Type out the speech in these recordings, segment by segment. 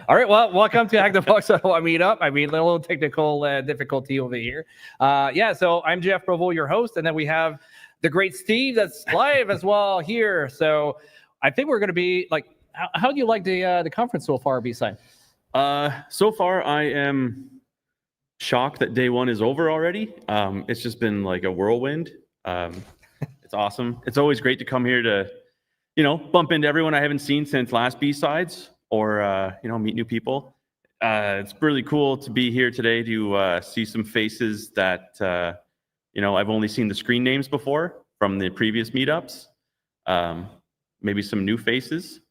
All right, well, welcome to HTB Ottawa Meetup. I mean, a little technical difficulty over here. Yeah, so I'm Jeff Provo, your host, and then we have the great Steve that's live as well here. So I think we're going to be like, how do you like the conference so far, BSides? So far, I am shocked that day one is over already. It's just been like a whirlwind. It's awesome. It's always great to come here to, bump into everyone I haven't seen since last BSides, or meet new people. It's really cool to be here today to see some faces that I've only seen the screen names before from the previous meetups. Maybe some new faces.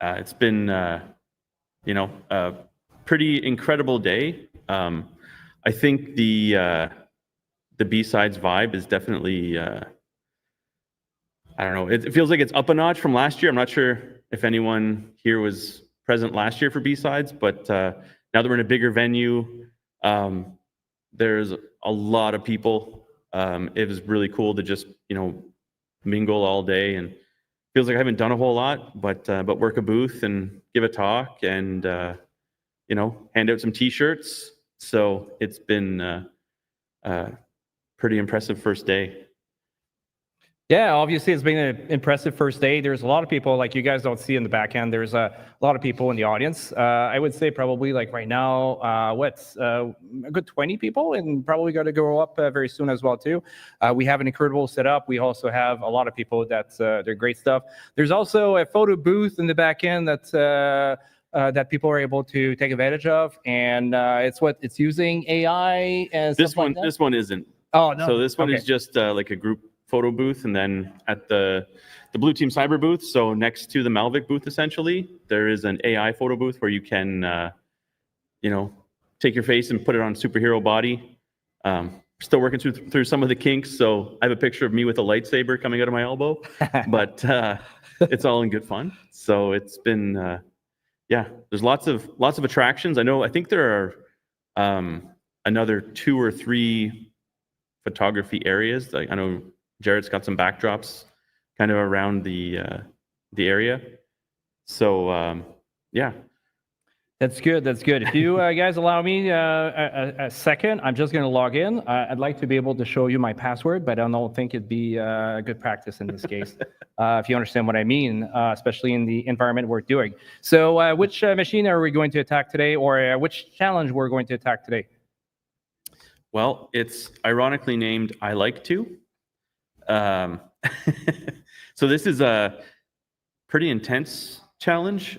It's been a pretty incredible day. I think the BSides vibe is definitely I don't know. It feels like it's up a notch from last year. I'm not sure if anyone here was present last year for BSides, but now that we're in a bigger venue, there's a lot of people. It was really cool to just mingle all day, and feels like I haven't done a whole lot, but work a booth and give a talk and hand out some T-shirts. So it's been a pretty impressive first day. Yeah, obviously it's been an impressive first day. There's a lot of people, like you guys don't see in the back end, there's a lot of people in the audience. I would say probably like right now, a good 20 people, and probably going to go up very soon as well too. We have an incredible setup. We also have a lot of people they're great stuff. There's also a photo booth in the back end that people are able to take advantage of, and it's using AI and this stuff one. like that. This one isn't. Oh no. So this one is just like a group photo booth, and then at the Blue Team Cyber booth, so next to the Malvik booth, essentially, there is an AI photo booth where you can, take your face and put it on superhero body. Still working through some of the kinks, so I have a picture of me with a lightsaber coming out of my elbow, but it's all in good fun. So it's been, there's lots of attractions. I think there are another 2 or 3 photography areas. Like I know Jared's got some backdrops kind of around the area. So yeah. That's good. That's good. If you guys allow me a second, I'm just going to log in. I'd like to be able to show you my password, but I don't think it'd be good practice in this case, if you understand what I mean, especially in the environment we're doing. So which machine are we going to attack today, or which challenge we're going to attack today? Well, it's ironically named I Like To. So this is a pretty intense challenge.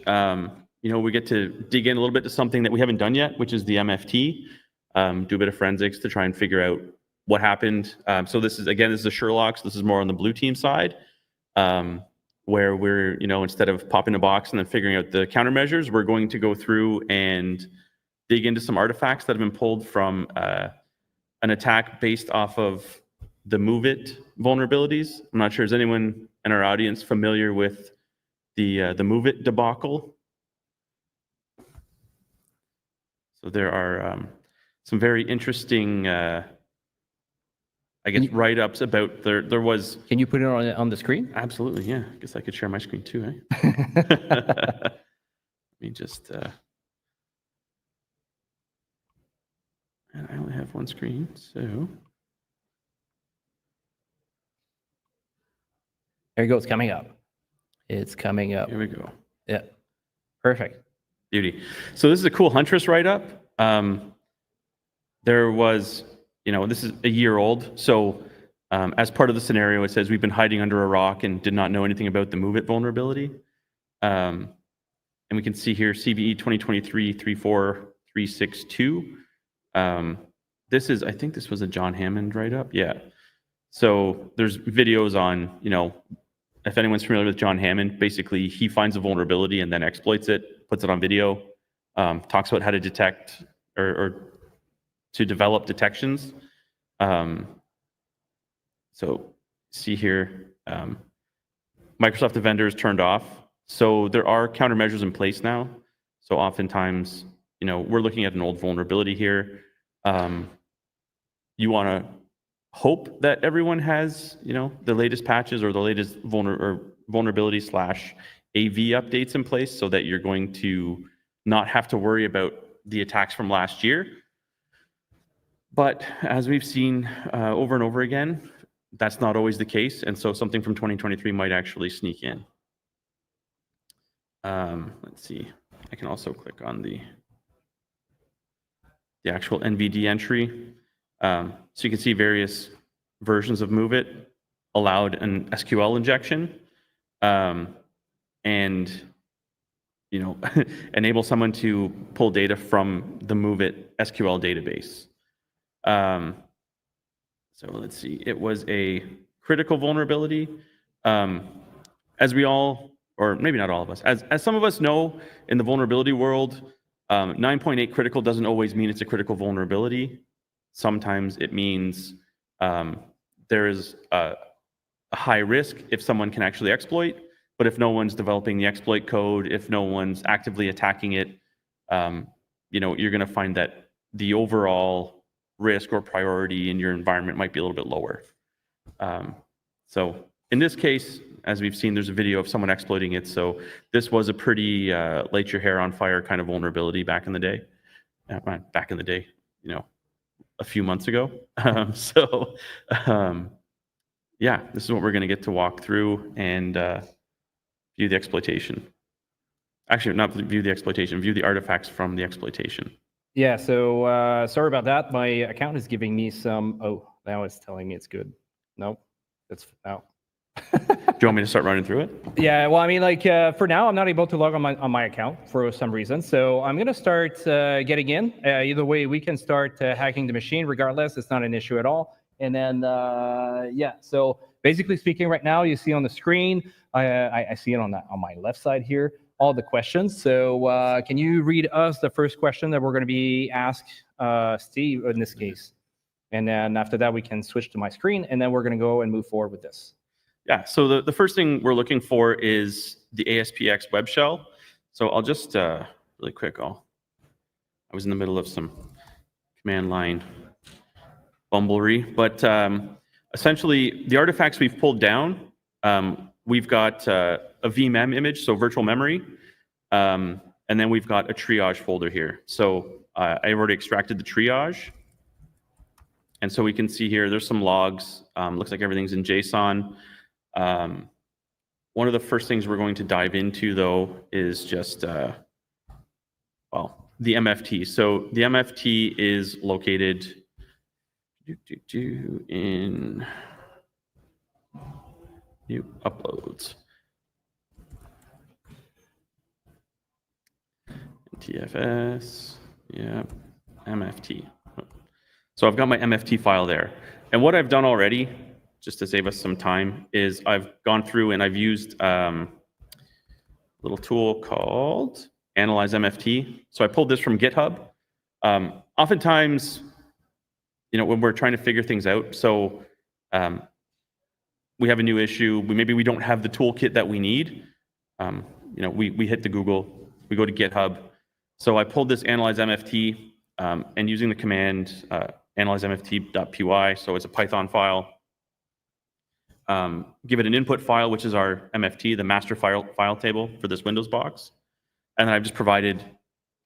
We get to dig in a little bit to something that we haven't done yet, which is the MFT. Do a bit of forensics to try and figure out what happened. So this is a Sherlock. So this is more on the blue team side, where we're, instead of popping a box and then figuring out the countermeasures, we're going to go through and dig into some artifacts that have been pulled from an attack based off of the MoveIt vulnerabilities. I'm not sure, is anyone in our audience familiar with the MoveIt debacle? So there are some very interesting, write-ups about there was. Can you put it on the screen? Absolutely, yeah. I guess I could share my screen too, eh? Let me just. And I only have one screen, so. There you go. It's coming up. It's coming up. Here we go. Yeah. Perfect. Beauty. So this is a cool Huntress write-up. There was, this is a year old. So as part of the scenario, it says we've been hiding under a rock and did not know anything about the MoveIt vulnerability. And we can see here CVE 2023-34362. I think this was a John Hammond write-up. Yeah. So there's videos on, if anyone's familiar with John Hammond, basically he finds a vulnerability and then exploits it, puts it on video, talks about how to detect or to develop detections. So see here, Microsoft the vendor is turned off. So there are countermeasures in place now. So oftentimes, we're looking at an old vulnerability here. You want to hope that everyone has, the latest patches or the latest vulnerability / AV updates in place so that you're going to not have to worry about the attacks from last year. But as we've seen over and over again, that's not always the case. And so something from 2023 might actually sneak in. Let's see. I can also click on the actual NVD entry. So you can see various versions of Move It allowed an SQL injection, and enable someone to pull data from the Move It SQL database. So let's see. It was a critical vulnerability. As we all, or maybe not all of us, as some of us know, in the vulnerability world, 9.8 critical doesn't always mean it's a critical vulnerability. Sometimes it means there is a high risk if someone can actually exploit, but if no one's developing the exploit code, if no one's actively attacking it, you're going to find that the overall risk or priority in your environment might be a little bit lower. So in this case, as we've seen, there's a video of someone exploiting it. So this was a pretty light your hair on fire kind of vulnerability back in the day. A few months ago. Yeah, this is what we're going to get to walk through and view the exploitation. Actually, not view the exploitation, view the artifacts from the exploitation. Yeah, so sorry about that. My account is giving me some, oh, now it's telling me it's good. Nope, it's out. Do you want me to start running through it? Yeah, well, I mean, like for now, I'm not able to log on my account for some reason. So I'm going to start getting in. Either way, we can start hacking the machine regardless. It's not an issue at all. And then, yeah, so basically speaking right now, you see on the screen, I see it on my left side here, all the questions. So can you read us the first question that we're going to be asked, Steve, in this case? And then after that, we can switch to my screen, and then we're going to go and move forward with this. Yeah, so the first thing we're looking for is the ASPX web shell. So I'll just, really quick, I was in the middle of some command line bumblery, but essentially the artifacts we've pulled down, we've got a VMem image, so virtual memory, and then we've got a triage folder here. So I've already extracted the triage, and so we can see here there's some logs. Looks like everything's in JSON. One of the first things we're going to dive into, though, is just, the MFT. So the MFT is located in new uploads. TFS, yeah, MFT. So I've got my MFT file there. And what I've done already, just to save us some time, is I've gone through and I've used a little tool called Analyze MFT. So I pulled this from GitHub. Oftentimes, when we're trying to figure things out, so we have a new issue, maybe we don't have the toolkit that we need. We hit the Google, we go to GitHub. So I pulled this Analyze MFT and using the command analyzemft.py, so it's a Python file. Give it an input file, which is our MFT, the master file table for this Windows box. And then I've just provided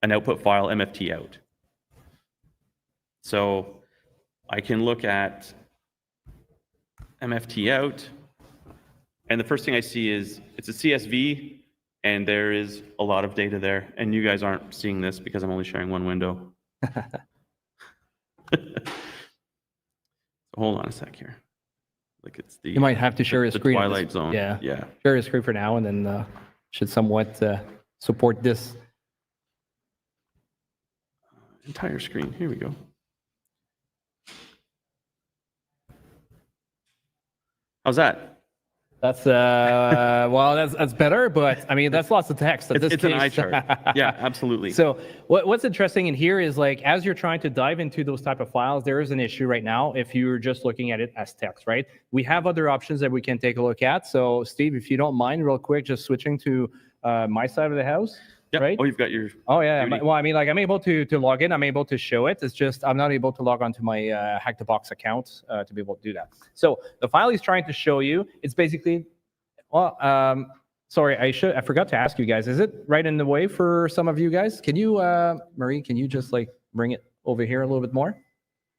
an output file, MFT out. So I can look at MFT out, and the first thing I see is it's a CSV, and there is a lot of data there. And you guys aren't seeing this because I'm only sharing one window. Hold on a sec here. Like it's the you might have to share a screen. Twilight Zone. Yeah. Yeah. Share a screen for now, and then should somewhat support this. Entire screen. Here we go. How's that? That's well, that's better, but I mean that's lots of text. It's an eye chart. Yeah, absolutely. So what's interesting in here is like as you're trying to dive into those type of files, there is an issue right now if you're just looking at it as text, right? We have other options that we can take a look at. So Steve, if you don't mind, real quick, just switching to my side of the house. Yep. Right? Oh, you've got your. Oh yeah. Well, I mean, like I'm able to log in. I'm able to show it. It's just I'm not able to log onto my Hack the Box account to be able to do that. So the file he's trying to show you, it's basically, well, Sorry, I forgot to ask you guys. Is it right in the way for some of you guys? Can you, Marie, can you just like bring it over here a little bit more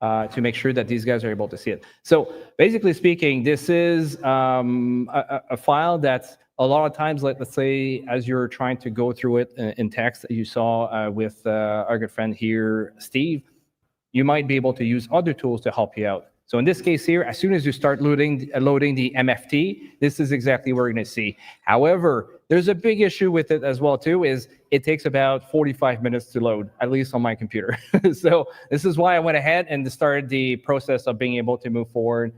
to make sure that these guys are able to see it? So basically speaking, this is a file that's a lot of times, like let's say, as you're trying to go through it in text that you saw with our good friend here, Steve, you might be able to use other tools to help you out. So in this case here, as soon as you start loading the MFT, this is exactly what we're going to see. However, there's a big issue with it as well too, is it takes about 45 minutes to load, at least on my computer. So this is why I went ahead and started the process of being able to move forward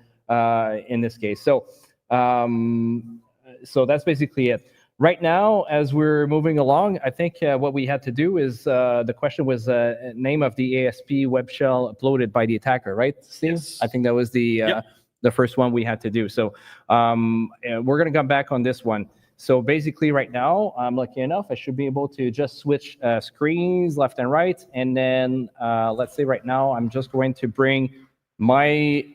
in this case. So, so that's basically it. Right now, as we're moving along, I think what we had to do is, the question was name of the ASP web shell uploaded by the attacker, right, Steve? Yes. I think that was the first one we had to do. So we're going to come back on this one. So basically right now, I'm lucky enough, I should be able to just switch screens left and right. And then let's say right now, I'm just going to bring my,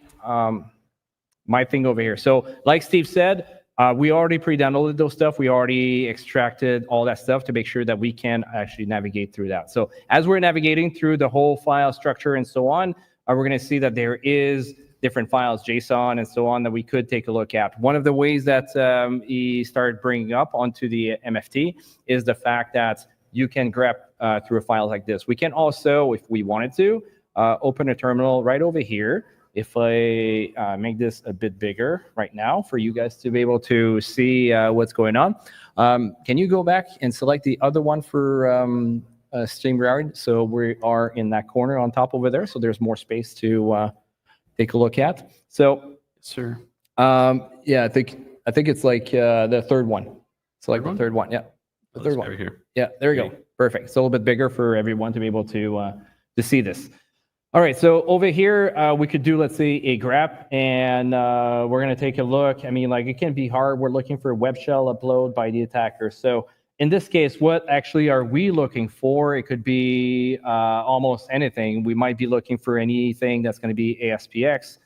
my thing over here. So like Steve said, we already pre-downloaded those stuff. We already extracted all that stuff to make sure that we can actually navigate through that. So as we're navigating through the whole file structure and so on, we're going to see that there is different files, JSON and so on, that we could take a look at. One of the ways that he started bringing up onto the MFT is the fact that you can grep through a file like this. We can also, if we wanted to, open a terminal right over here. If I make this a bit bigger right now for you guys to be able to see what's going on. Can you go back and select the other one for StreamYard? So we are in that corner on top over there. So there's more space to take a look at. So, Sir. yeah, I think it's like the third one. Select the third one. Yeah, the third one. Over here. Yeah, there we go. Perfect. It's a little bit bigger for everyone to be able to see this. All right, so over here, we could do, let's say, a grep, and we're going to take a look. I mean, like, it can be hard. We're looking for a web shell upload by the attacker. So in this case, what actually are we looking for? It could be almost anything. We might be looking for anything that's going to be ASPX.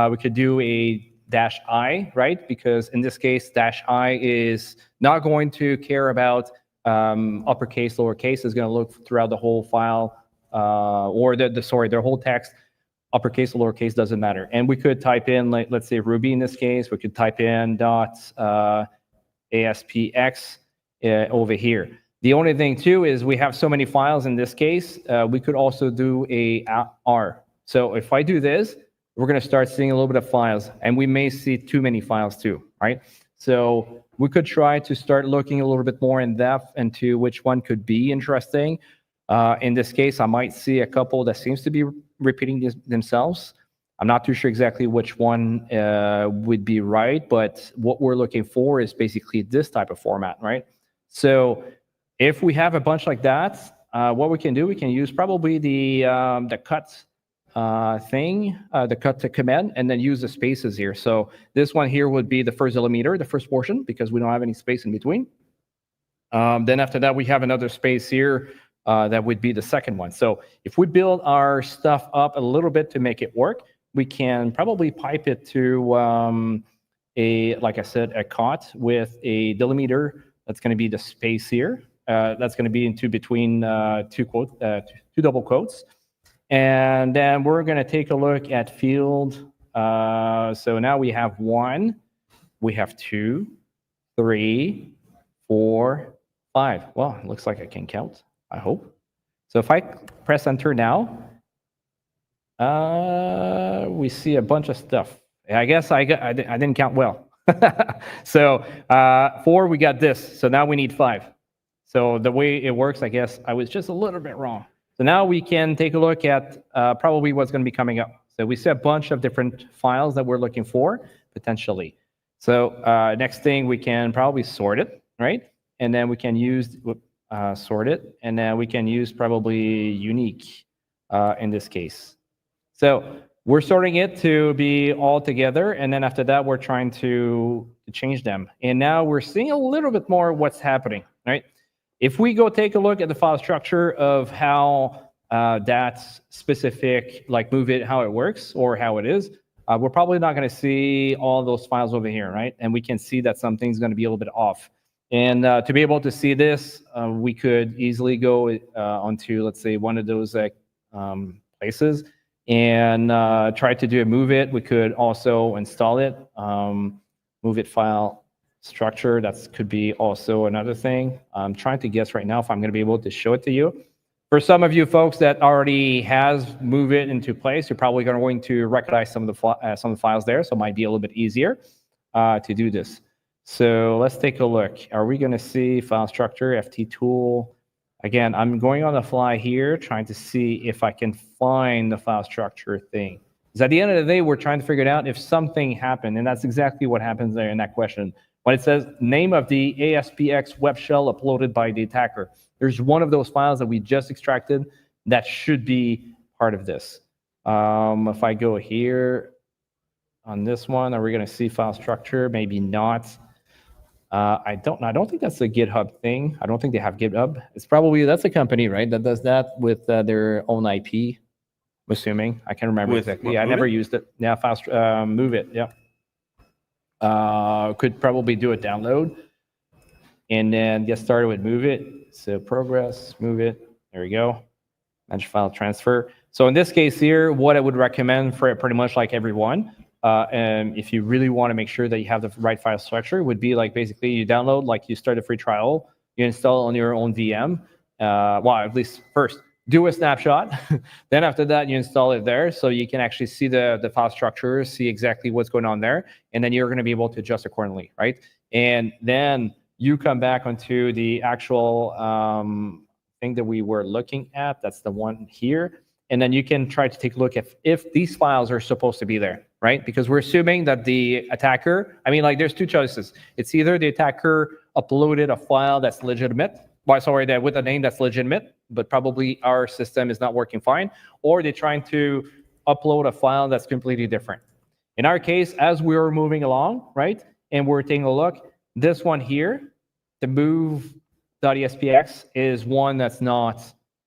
We could do a -I, right? Because in this case, -I is not going to care about uppercase, lowercase. It's going to look throughout the whole file. Or the whole text, uppercase or lowercase, doesn't matter. And we could type in, like, let's say Ruby in this case. We could type in .aspx over here. The only thing too is we have so many files in this case. We could also do a R. So if I do this, we're going to start seeing a little bit of files, and we may see too many files too, right? So we could try to start looking a little bit more in depth into which one could be interesting. In this case, I might see a couple that seems to be repeating themselves. I'm not too sure exactly which one would be right, but what we're looking for is basically this type of format, right? So if we have a bunch like that, what we can do, we can use probably the cut thing, the cut command, and then use the spaces here. So this one here would be the first delimiter, the first portion, because we don't have any space in between. Then after that, we have another space here. That would be the second one. So if we build our stuff up a little bit to make it work, we can probably pipe it to like I said, a cot with a delimiter. That's going to be the space here. That's going to be into between two double quotes. And then we're going to take a look at field. So now we have 1, we have 2, 3, 4, 5. Well, it looks like I can count. I hope. So if I press enter now, we see a bunch of stuff. I guess I didn't count well. So 4, we got this. So now we need 5. So the way it works, I guess I was just a little bit wrong. So now we can take a look at probably what's going to be coming up. So we see a bunch of different files that we're looking for potentially. So next thing, we can probably sort it, right? And then we can use sort it, and then we can use probably unique in this case. So we're sorting it to be all together, and then after that, we're trying to change them. And now we're seeing a little bit more what's happening, right? If we go take a look at the file structure of how that specific, like move it, how it works or how it is, we're probably not going to see all those files over here, right? And we can see that something's going to be a little bit off. And to be able to see this, we could easily go onto, let's say, one of those places and try to do a move it. We could also install it, move it file structure. That could be also another thing. I'm trying to guess right now if I'm going to be able to show it to you. For some of you folks that already has move it into place, you're probably going to recognize some of the files there, so it might be a little bit easier to do this. So let's take a look. Are we going to see file structure, FT tool? Again, I'm going on the fly here, trying to see if I can find the file structure thing. Because at the end of the day, we're trying to figure it out if something happened, and that's exactly what happens there in that question. When it says name of the ASPX web shell uploaded by the attacker, there's one of those files that we just extracted that should be part of this. If I go here on this one, are we going to see file structure? Maybe not. I don't think that's a GitHub thing. I don't think they have GitHub. It's probably, that's a company, right, that does that with their own IP, I'm assuming. I can't remember exactly. I never used it. Yeah, move it, yeah. Could probably do a download and then get started with move it. So progress, move it, there we go. Manage file transfer. So in this case here, what I would recommend for pretty much like everyone, and if you really want to make sure that you have the right file structure, would be like basically you download, like you start a free trial, you install on your own VM. Well, at least first, do a snapshot. Then after that, you install it there so you can actually see the file structure, see exactly what's going on there, and then you're going to be able to adjust accordingly, right? And then you come back onto the actual thing that we were looking at. That's the one here. And then you can try to take a look if these files are supposed to be there, right? Because we're assuming that the attacker, I mean, like there's two choices. It's either the attacker uploaded a file that's legitimate, with a name that's legitimate, but probably our system is not working fine, or they're trying to upload a file that's completely different. In our case, as we were moving along, right, and we're taking a look, this one here, the move.espx is one that's not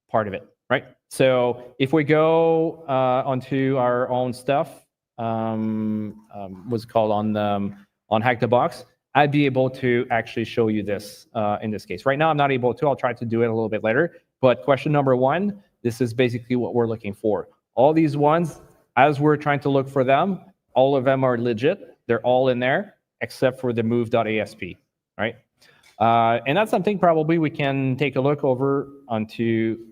part of it, right? So if we go onto our own stuff, what's it called on Hack the Box, I'd be able to actually show you this in this case. Right now, I'm not able to. I'll try to do it a little bit later. But question number one, this is basically what we're looking for. All these ones, as we're trying to look for them, all of them are legit. They're all in there, except for the move.asp, right? And that's something probably we can take a look over onto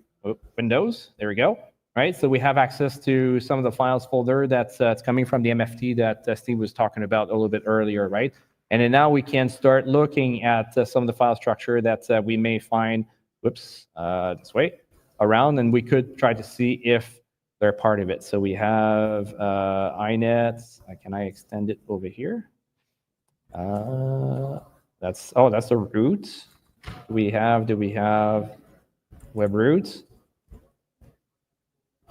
Windows. There we go. Right, so we have access to some of the files folder that's coming from the MFT that Steve was talking about a little bit earlier, right? And then now we can start looking at some of the file structure that we may find, this way, around, and we could try to see if they're part of it. So we have inet. Can I extend it over here? That's the root. Do we have web roots?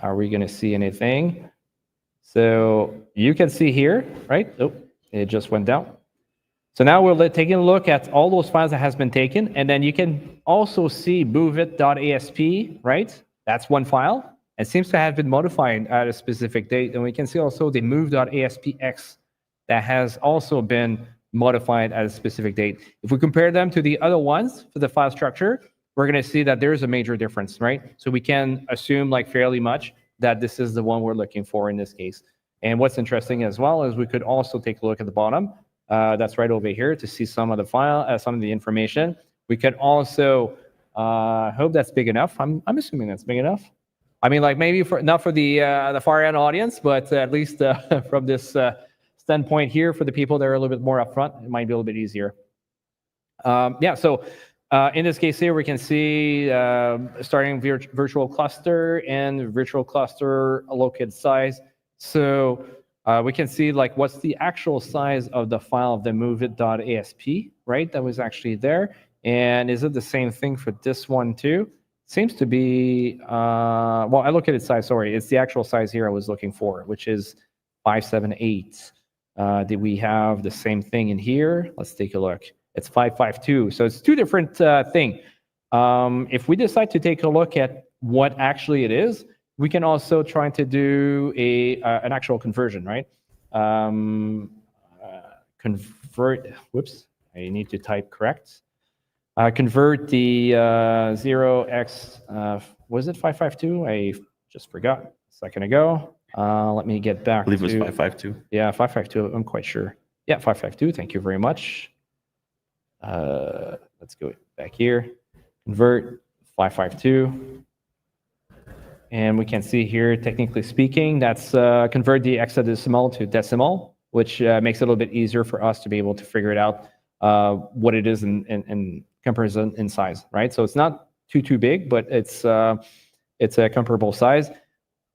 Are we going to see anything? So you can see here, right? Oh, it just went down. So now we're taking a look at all those files that has been taken, and then you can also see moveit.asp, right? That's one file. It seems to have been modified at a specific date, and we can see also the move.aspx that has also been modified at a specific date. If we compare them to the other ones for the file structure, we're going to see that there's a major difference, right? So we can assume like fairly much that this is the one we're looking for in this case. And what's interesting as well is we could also take a look at the bottom. That's right over here to see some of the file, some of the information. We could also hope that's big enough. I'm assuming that's big enough. I mean, like maybe not for the far end audience, but at least from this standpoint here, for the people that are a little bit more upfront, it might be a little bit easier. Yeah. So. In this case here, we can see starting virtual cluster and virtual cluster located size. So we can see like what's the actual size of the file of the moveit.asp, right? That was actually there. And is it the same thing for this one too? Seems to be, well, I look at its size, sorry. It's the actual size here I was looking for, which is 578. Did we have the same thing in here? Let's take a look. It's 552. So it's two different things. If we decide to take a look at what actually it is, we can also try to do an actual conversion, right? Convert, whoops, I need to type correct. Convert the 0x, was it 552? I just forgot a second ago. Let me get back I believe it was to, 552. yeah, 552, I'm quite sure. Yeah, 552, thank you very much. Let's go back here. Convert 552. And we can see here, technically speaking, that's convert the hexadecimal to decimal, which makes it a little bit easier for us to be able to figure it out what it is in comparison in size, right? So it's not too big, but it's a comparable size.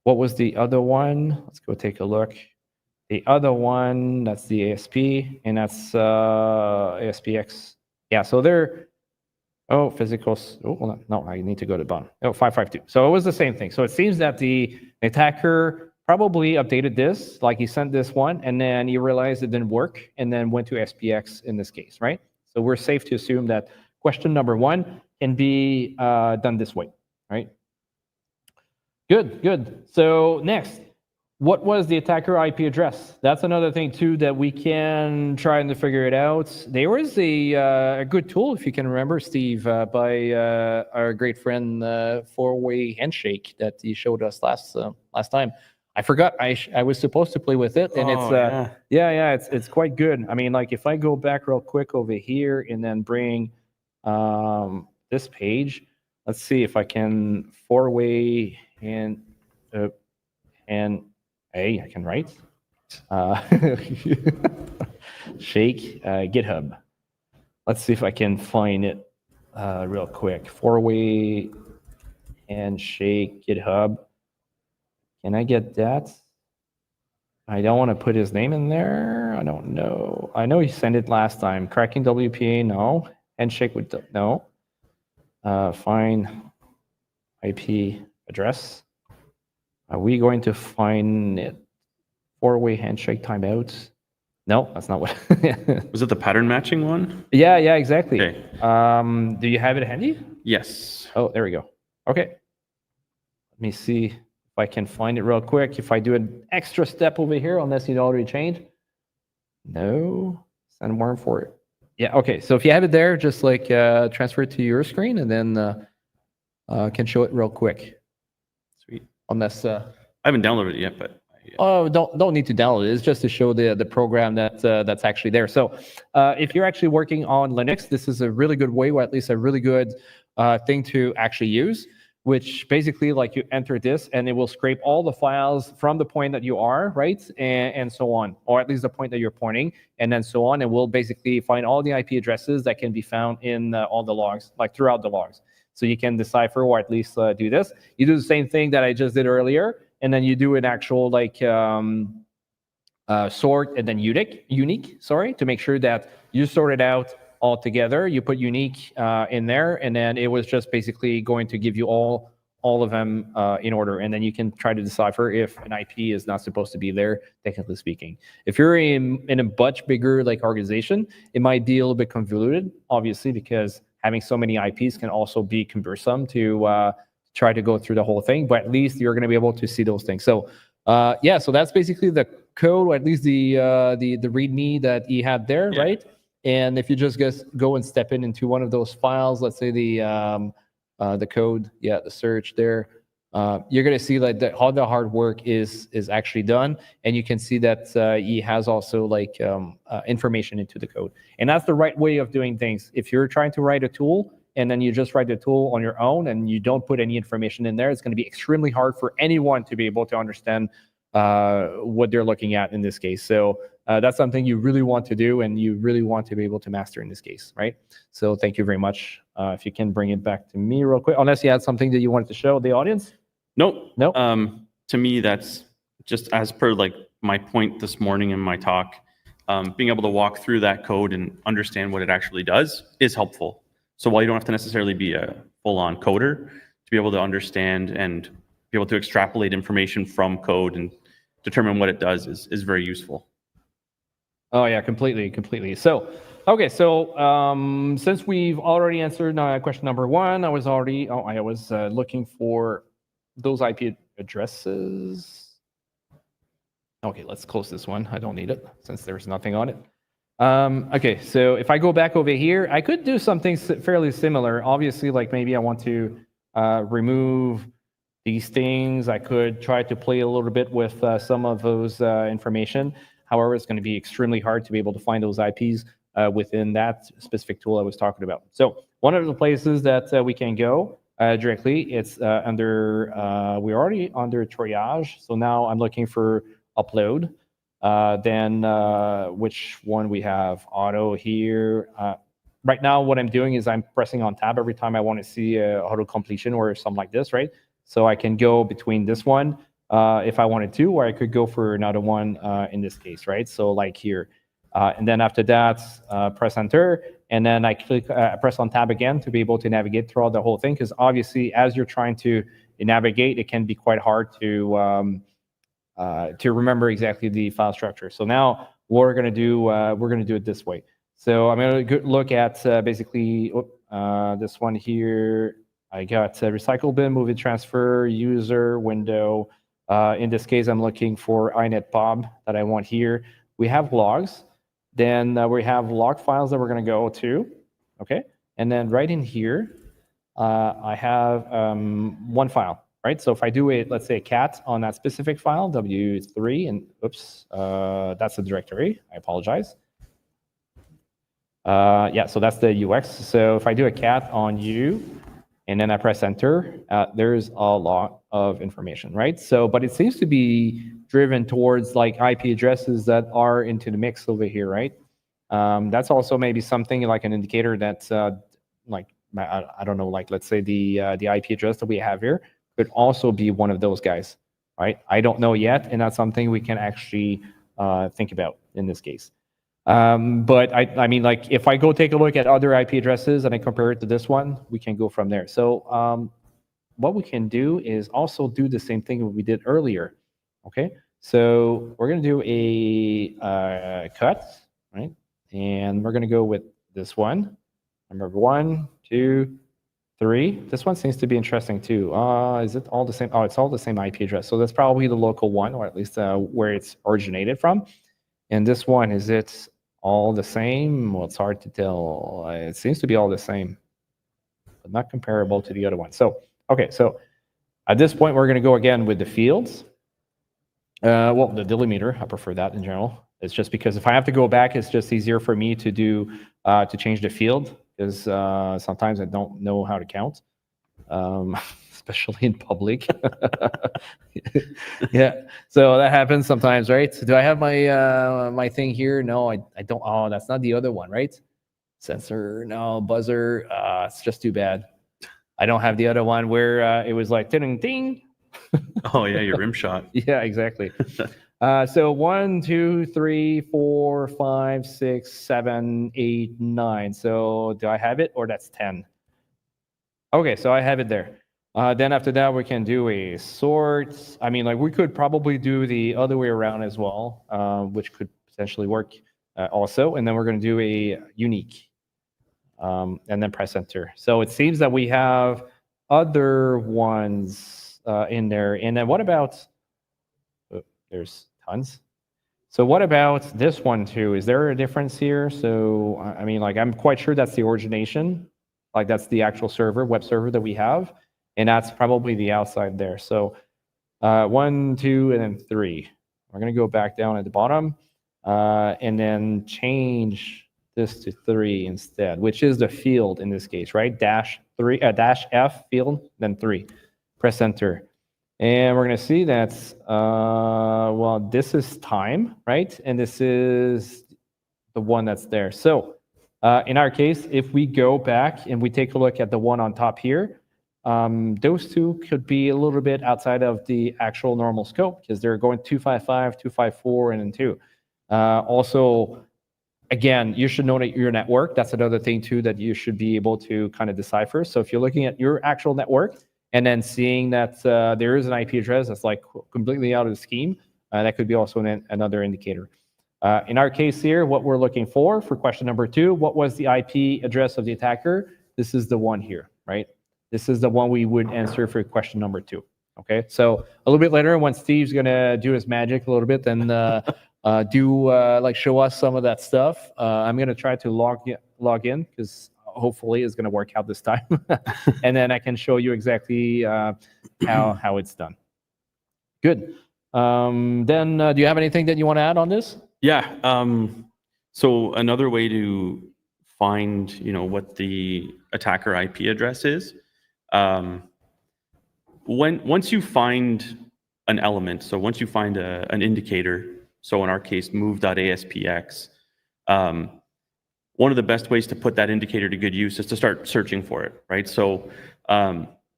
What was the other one? Let's go take a look. The other one, that's the ASP, and that's ASPX. Yeah, so they're, oh, physical, oh, no, I need to go to the bottom. Oh, 552. So it was the same thing. So it seems that the attacker probably updated this, like he sent this one, and then he realized it didn't work, and then went to SPX in this case, right? So we're safe to assume that question number one can be done this way, right? Good. So next, what was the attacker IP address? That's another thing too that we can try to figure it out. There was a good tool, if you can remember, Steve, by our great friend, four-way handshake that he showed us last time. I forgot I was supposed to play with it, and it's quite good. I mean, like if I go back real quick over here and then bring this page, let's see if I can four-way and I can write. Shake GitHub. Let's see if I can find it real quick. Four-way handshake GitHub. Can I get that? I don't want to put his name in there. I don't know. I know he sent it last time. Cracking WPA, no. Handshake with, no. Find IP address. Are we going to find it? Four-way handshake timeouts? No, that's not what. Was it the pattern matching one? Yeah, exactly. Okay. Do you have it handy? Yes. Oh, there we go. Okay. Let me see if I can find it real quick. If I do an extra step over here, unless you'd already changed. No, send worm for it. Yeah, okay. So if you have it there, just like transfer it to your screen and then can show it real quick. Sweet. Unless I haven't downloaded it yet, but oh, don't need to download it. It's just to show the program that's actually there. So if you're actually working on Linux, this is a really good way, or at least a really good thing to actually use, which basically like you enter this and it will scrape all the files from the point that you are, right? And so on, or at least the point that you're pointing, and then so on. And we'll basically find all the IP addresses that can be found in all the logs, like throughout the logs. So you can decipher or at least do this. You do the same thing that I just did earlier, and then you do an actual like sort and then unique, sorry, to make sure that you sort it out all together. You put unique in there, and then it was just basically going to give you all of them in order, and then you can try to decipher if an IP is not supposed to be there, technically speaking. If you're in a much bigger like organization, it might be a little bit convoluted, obviously, because having so many IPs can also be cumbersome to try to go through the whole thing, but at least you're going to be able to see those things. So yeah, so that's basically the code, or at least the README that he had there, right? And if you just go and step into one of those files, let's say the code, the search there, you're going to see like how the hard work is actually done, and you can see that he has also like information into the code, and that's the right way of doing things. If you're trying to write a tool and then you just write the tool on your own and you don't put any information in there, it's going to be extremely hard for anyone to be able to understand what they're looking at in this case. So that's something you really want to do, and you really want to be able to master in this case, right? So thank you very much. If you can bring it back to me real quick, unless you had something that you wanted to show the audience. Nope. Nope. To me, that's just as per like my point this morning in my talk. Being able to walk through that code and understand what it actually does is helpful. So while you don't have to necessarily be a full-on coder, to be able to understand and be able to extrapolate information from code and determine what it does is very useful. Oh yeah, completely. So, okay, so since we've already answered question number one, I was looking for those IP addresses. Okay, let's close this one. I don't need it since there's nothing on it. Okay, so if I go back over here, I could do something fairly similar. Obviously, like maybe I want to remove these things. I could try to play a little bit with some of those information. However, it's going to be extremely hard to be able to find those IPs within that specific tool I was talking about. So one of the places that we can go directly, it's under, we're already under triage. So now I'm looking for upload. Then which one we have? Auto here. Right now, what I'm doing is I'm pressing on tab every time I want to see auto completion or something like this, right? So I can go between this one if I wanted to, or I could go for another one in this case, right? So like here. And then after that, press enter, and then I press on tab again to be able to navigate throughout the whole thing, because obviously as you're trying to navigate, it can be quite hard to remember exactly the file structure. So now we're going to do it this way. So I'm going to look at basically this one here. I got recycle bin, movie transfer, user, window. In this case, I'm looking for inetpub that I want here. We have logs. Then we have log files that we're going to go to. Okay. And then right in here, I have one file. Right, so if I do let's say a cat on that specific file, W3, and oops, that's the directory. I apologize. Yeah, so that's the UX. So if I do a cat on U, and then I press enter, there's a lot of information, right? So, but it seems to be driven towards like IP addresses that are into the mix over here, right? That's also maybe something like an indicator that's like I don't know, like let's say the IP address that we have here could also be one of those guys, right? I don't know yet, and that's something we can actually think about in this case. But I mean, like if I go take a look at other IP addresses and I compare it to this one, we can go from there. So what we can do is also do the same thing we did earlier, okay? So we're gonna do a cut, right? And we're gonna go with this one. Number 1, 2, 3. This one seems to be interesting too. Is it all the same? Oh, it's all the same IP address. So that's probably the local one, or at least where it's originated from. And this one, is it all the same? Well, it's hard to tell. It seems to be all the same, but not comparable to the other one. So, okay, so at this point, we're going to go again with the fields. Well, the delimiter, I prefer that in general. It's just because if I have to go back, it's just easier for me to do to change the field, because sometimes I don't know how to count, especially in public. Yeah, so that happens sometimes, right? Do I have my my thing here? No, I don't. Oh, that's not the other one, right? Sensor, no. Buzzer, it's just too bad. I don't have the other one where it was like ding ding. Oh yeah, your rim shot. Yeah, exactly. So 1, 2, 3, 4, 5, 6, 7, 8, 9. So do I have it, or that's 10? Okay, so I have it there. Then after that, we can do a sort. I mean, like we could probably do the other way around as well, which could potentially work also. And then we're going to do a unique, and then press enter. So it seems that we have other ones in there. And then what about? Oh, there's tons. So what about this one too? Is there a difference here? So I mean, like I'm quite sure that's the origination, like that's the actual server, web server that we have, and that's probably the outside there. So 1, 2, and then 3. We're gonna go back down at the bottom, and then change this to 3 instead, which is the field in this case, right? -3, -F field, then 3. Press enter. And we're going to see that, well, this is time, right? And this is the one that's there. So in our case, if we go back and we take a look at the one on top here, those two could be a little bit outside of the actual normal scope, because they're going 255, 254, and then 2. Also, again, you should know that your network, that's another thing too that you should be able to kind of decipher. So if you're looking at your actual network, and then seeing that there is an IP address that's like completely out of the scheme, that could be also another indicator. In our case here, what we're looking for question number 2, what was the IP address of the attacker? This is the one here, right? This is the one we would answer for question number 2. Okay, so a little bit later, when Steve's gonna do his magic a little bit, then do like show us some of that stuff. I'm gonna try to log in because hopefully it's gonna work out this time, and then I can show you exactly how it's done. Good. Then do you have anything that you want to add on this? Yeah. So another way to find, what the attacker IP address is, once you find an element, so once you find an indicator, so in our case, move.aspx, one of the best ways to put that indicator to good use is to start searching for it, right? So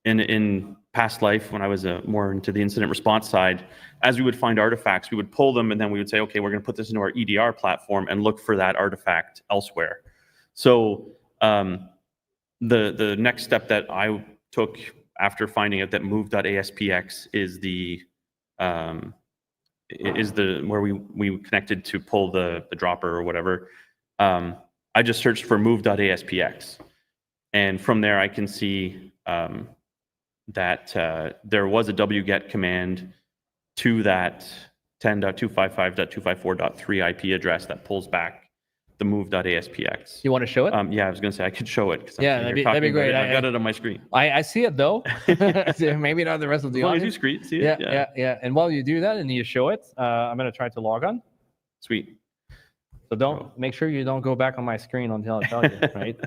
in past life, when I was more into the incident response side, as we would find artifacts, we would pull them and then we would say, okay, we're going to put this into our EDR platform and look for that artifact elsewhere. So the next step that I took after finding out that move.aspx is where we connected to pull the dropper or whatever, I just searched for move.aspx, and from there I can see that there was a wget command to that 10.255.254.3 IP address that pulls back the move.aspx. You want to show it? Yeah, I was going to say I could show it. Yeah, that'd be great. I've got it on my screen. I see it though. Maybe not the rest of the As long as audience. you see it. Yeah. And while you do that and you show it, I'm going to try to log on. Sweet. So make sure you don't go back on my screen until I tell you, right?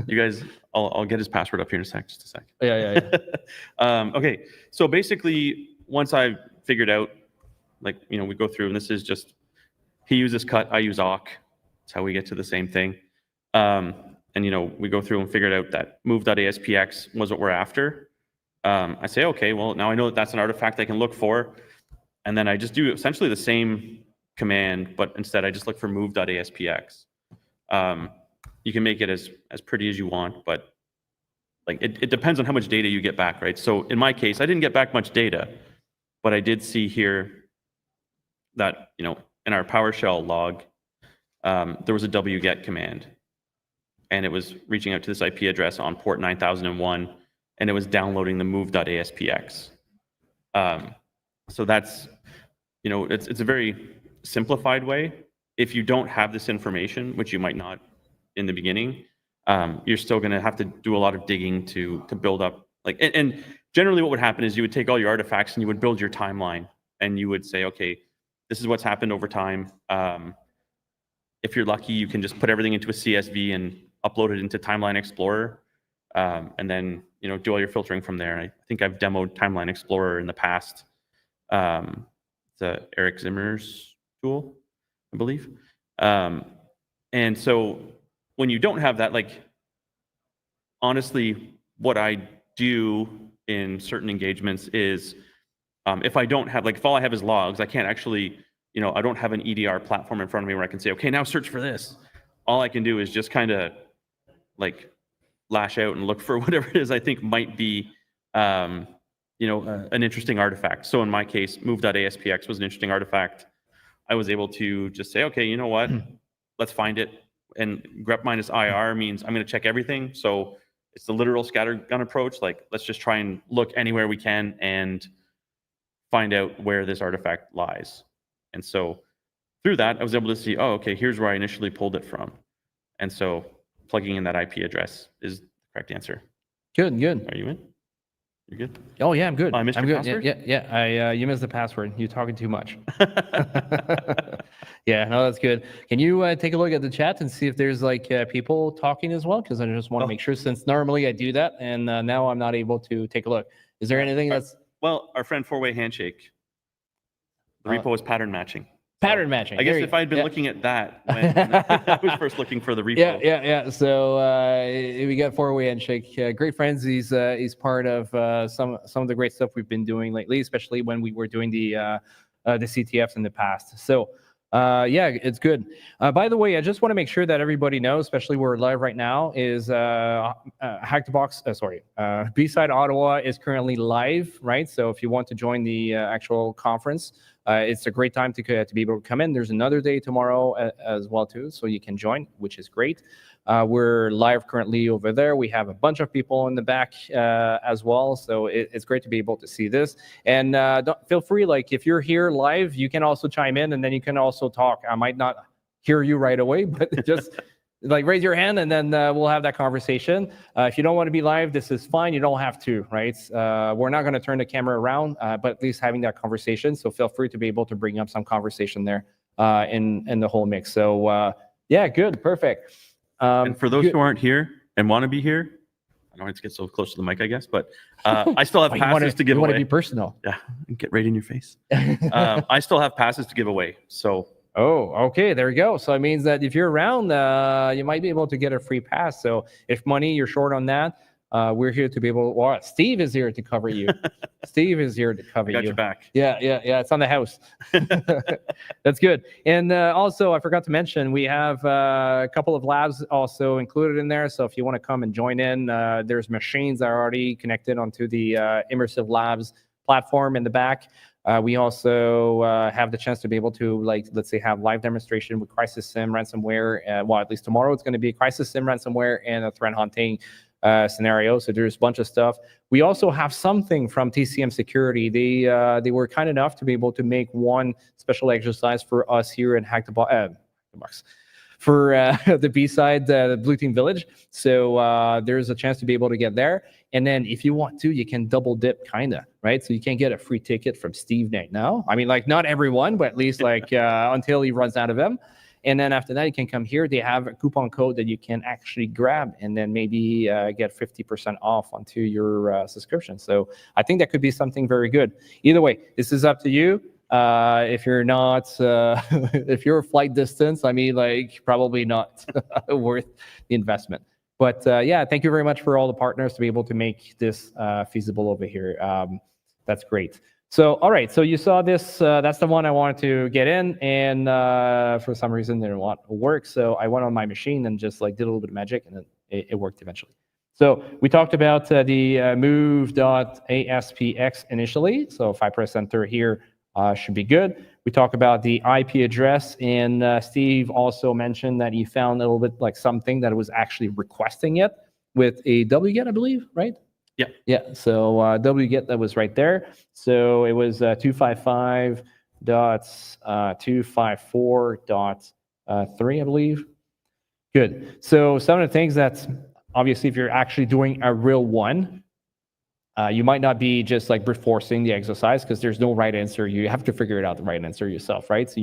You guys, I'll get his password up here in a sec, just a sec. Yeah. Okay, so basically, once I figured out, we go through, and this is just, he uses cut, I use awk. That's how we get to the same thing. And we go through and figured out that move.aspx was what we're after. I say, okay, well, now I know that that's an artifact I can look for. And then I just do essentially the same command, but instead I just look for move.aspx. You can make it as pretty as you want, but it depends on how much data you get back, right? So in my case, I didn't get back much data, but I did see here that, in our PowerShell log, there was a wget command, and it was reaching out to this IP address on port 9001, and it was downloading the move.aspx. So that's, it's a very simplified way. If you don't have this information, which you might not in the beginning, you're still going to have to do a lot of digging to build up. And generally what would happen is you would take all your artifacts and you would build your timeline, and you would say, okay, this is what's happened over time. If you're lucky, you can just put everything into a CSV and upload it into Timeline Explorer, and then do all your filtering from there. And I think I've demoed Timeline Explorer in the past. It's Eric Zimmer's tool, I believe. And so when you don't have that, honestly, what I do in certain engagements is, if I don't have, if all I have is logs, I can't actually, I don't have an EDR platform in front of me where I can say, okay, now search for this. All I can do is just kind of lash out and look for whatever it is I think might be, an interesting artifact. So in my case, move.aspx was an interesting artifact. I was able to just say, okay, you know what, let's find it. And grep minus IR means I'm going to check everything. So it's the literal scattergun approach. Let's just try and look anywhere we can and find out where this artifact lies. And so through that, I was able to see, oh, okay, here's where I initially pulled it from. And so plugging in that IP address is the correct answer. Good. Are you in? You're good? Oh, yeah, I'm good. Oh, I missed your password? Yeah. You missed the password. You're talking too much. Yeah, no, that's good. Can you take a look at the chat and see if there's people talking as well? Because I just want to make sure, since normally I do that, and now I'm not able to take a look. Is there anything that's... Well, our friend Four-Way Handshake, the repo is pattern matching. Pattern matching. I guess if I had been looking at that when I was first looking for the repo. Yeah. So we got Four-Way Handshake. Great friends. He's part of some of the great stuff we've been doing lately, especially when we were doing the CTFs in the past. So it's good. By the way, I just want to make sure that everybody knows, especially we're live right now, is BSides Ottawa is currently live, right? So if you want to join the actual conference, it's a great time to be able to come in. There's another day tomorrow as well too, so you can join, which is great. We're live currently over there. We have a bunch of people in the back as well, so it's great to be able to see this. And feel free, like if you're here live, you can also chime in, and then you can also talk. I might not hear you right away, but just like raise your hand, and then we'll have that conversation. If you don't want to be live, this is fine. You don't have to, right? We're not going to turn the camera around, but at least having that conversation. So feel free to be able to bring up some conversation there in the whole mix. So yeah, good, perfect. And for those who aren't here and want to be here, I don't want to get so close to the mic, I guess, but I still have passes to give away. You want to be personal. Yeah, and get right in your face. I still have passes to give away. So. Oh, okay, there we go. So it means that if you're around, you might be able to get a free pass. So if money, you're short on that, we're here to be able. Well, Steve is here to cover you. Steve is here to cover you. Got your back. Yeah. It's on the house. That's good. And also, I forgot to mention, we have a couple of labs also included in there. So if you want to come and join in, there's machines that are already connected onto the Immersive Labs platform in the back. We also have the chance to be able to, like, let's say, have live demonstration with Crisis Sim ransomware. Well, at least tomorrow it's going to be Crisis Sim ransomware and a threat hunting scenario. So there's a bunch of stuff. We also have something from TCM Security. They were kind enough to be able to make one special exercise for us here in Hack the Box. For the BSides, the Blue Team Village. So there's a chance to be able to get there. And then if you want to, you can double dip, kind of, right? So you can get a free ticket from Steve right now. I mean, like, not everyone, but at least like until he runs out of them. And then after that, you can come here. They have a coupon code that you can actually grab and then maybe get 50% off onto your subscription. So I think that could be something very good. Either way, this is up to you. If you're not, if you're flight distance, I mean, like, probably not worth the investment. But yeah, thank you very much for all the partners to be able to make this feasible over here. That's great. So, all right, so you saw this, that's the one I wanted to get in, and for some reason it didn't want to work. So I went on my machine and just like did a little bit of magic, and it worked eventually. So we talked about the move.aspx initially. So if I press enter here, should be good. We talk about the IP address, and Steve also mentioned that he found a little bit like something that was actually requesting it with a wget, I believe, right? Yeah. Yeah. So wget, that was right there. So it was 255.254.3, I believe. Good. So some of the things that's obviously, if you're actually doing a real one, you might not be just like brute forcing the exercise because there's no right answer. You have to figure it out the right answer yourself, right? So so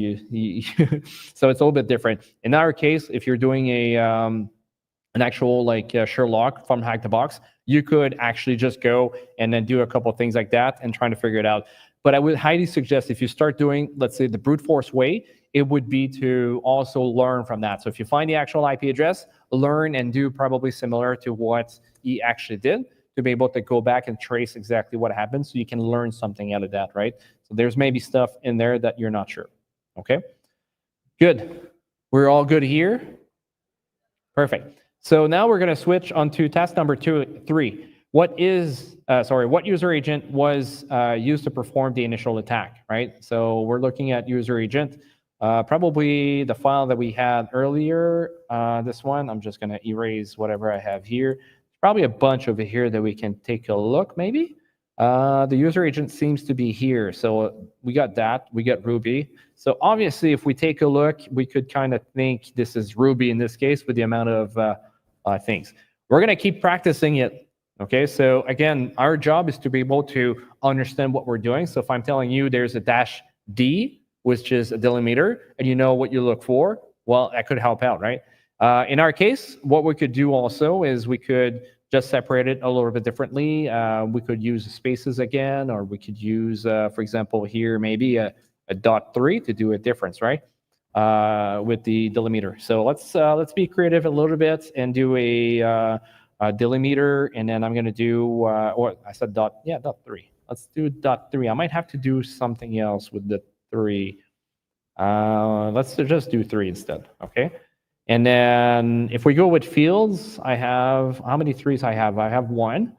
it's a little bit different. In our case, if you're doing an actual like Sherlock from Hack the Box, you could actually just go and then do a couple of things like that and trying to figure it out. But I would highly suggest if you start doing, let's say, the brute force way, it would be to also learn from that. So if you find the actual IP address, learn and do probably similar to what he actually did, to be able to go back and trace exactly what happened so you can learn something out of that, right? So there's maybe stuff in there that you're not sure. Okay, good. We're all good here. Perfect. So now we're going to switch onto task number 3. What user agent was used to perform the initial attack, right? So we're looking at user agent, probably the file that we had earlier, this one. I'm just going to erase whatever I have here. Probably a bunch over here that we can take a look, maybe. The user agent seems to be here. So we got that. We got Ruby. So obviously, if we take a look, we could kind of think this is Ruby in this case with the amount of things. We're going to keep practicing it. Okay, so again, our job is to be able to understand what we're doing. So if I'm telling you there's a -D, which is a delimiter, and you know what you look for, well, that could help out, right? In our case, what we could do also is we could just separate it a little bit differently. We could use spaces again, or we could use, for example, here maybe a .3 to do a difference, right? With the delimiter. So let's be creative a little bit and do a delimiter, and then I'm going to do, or I said .3. Let's do .3. I might have to do something else with the 3. Let's just do 3 instead, okay? And then if we go with fields, I have, how many 3s I have? I have 1.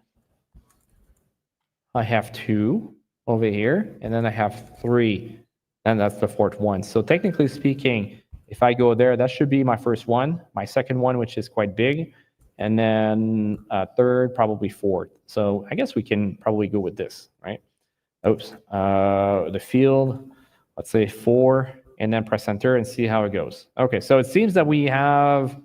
I have 2 over here, and then I have 3. and that's the fourth one. So technically speaking, if I go there, that should be my first one, my second one, which is quite big, and then third, probably fourth. So I guess we can probably go with this, right? Oops. The field, let's say 4, and then press enter and see how it goes. Okay, so it seems that we have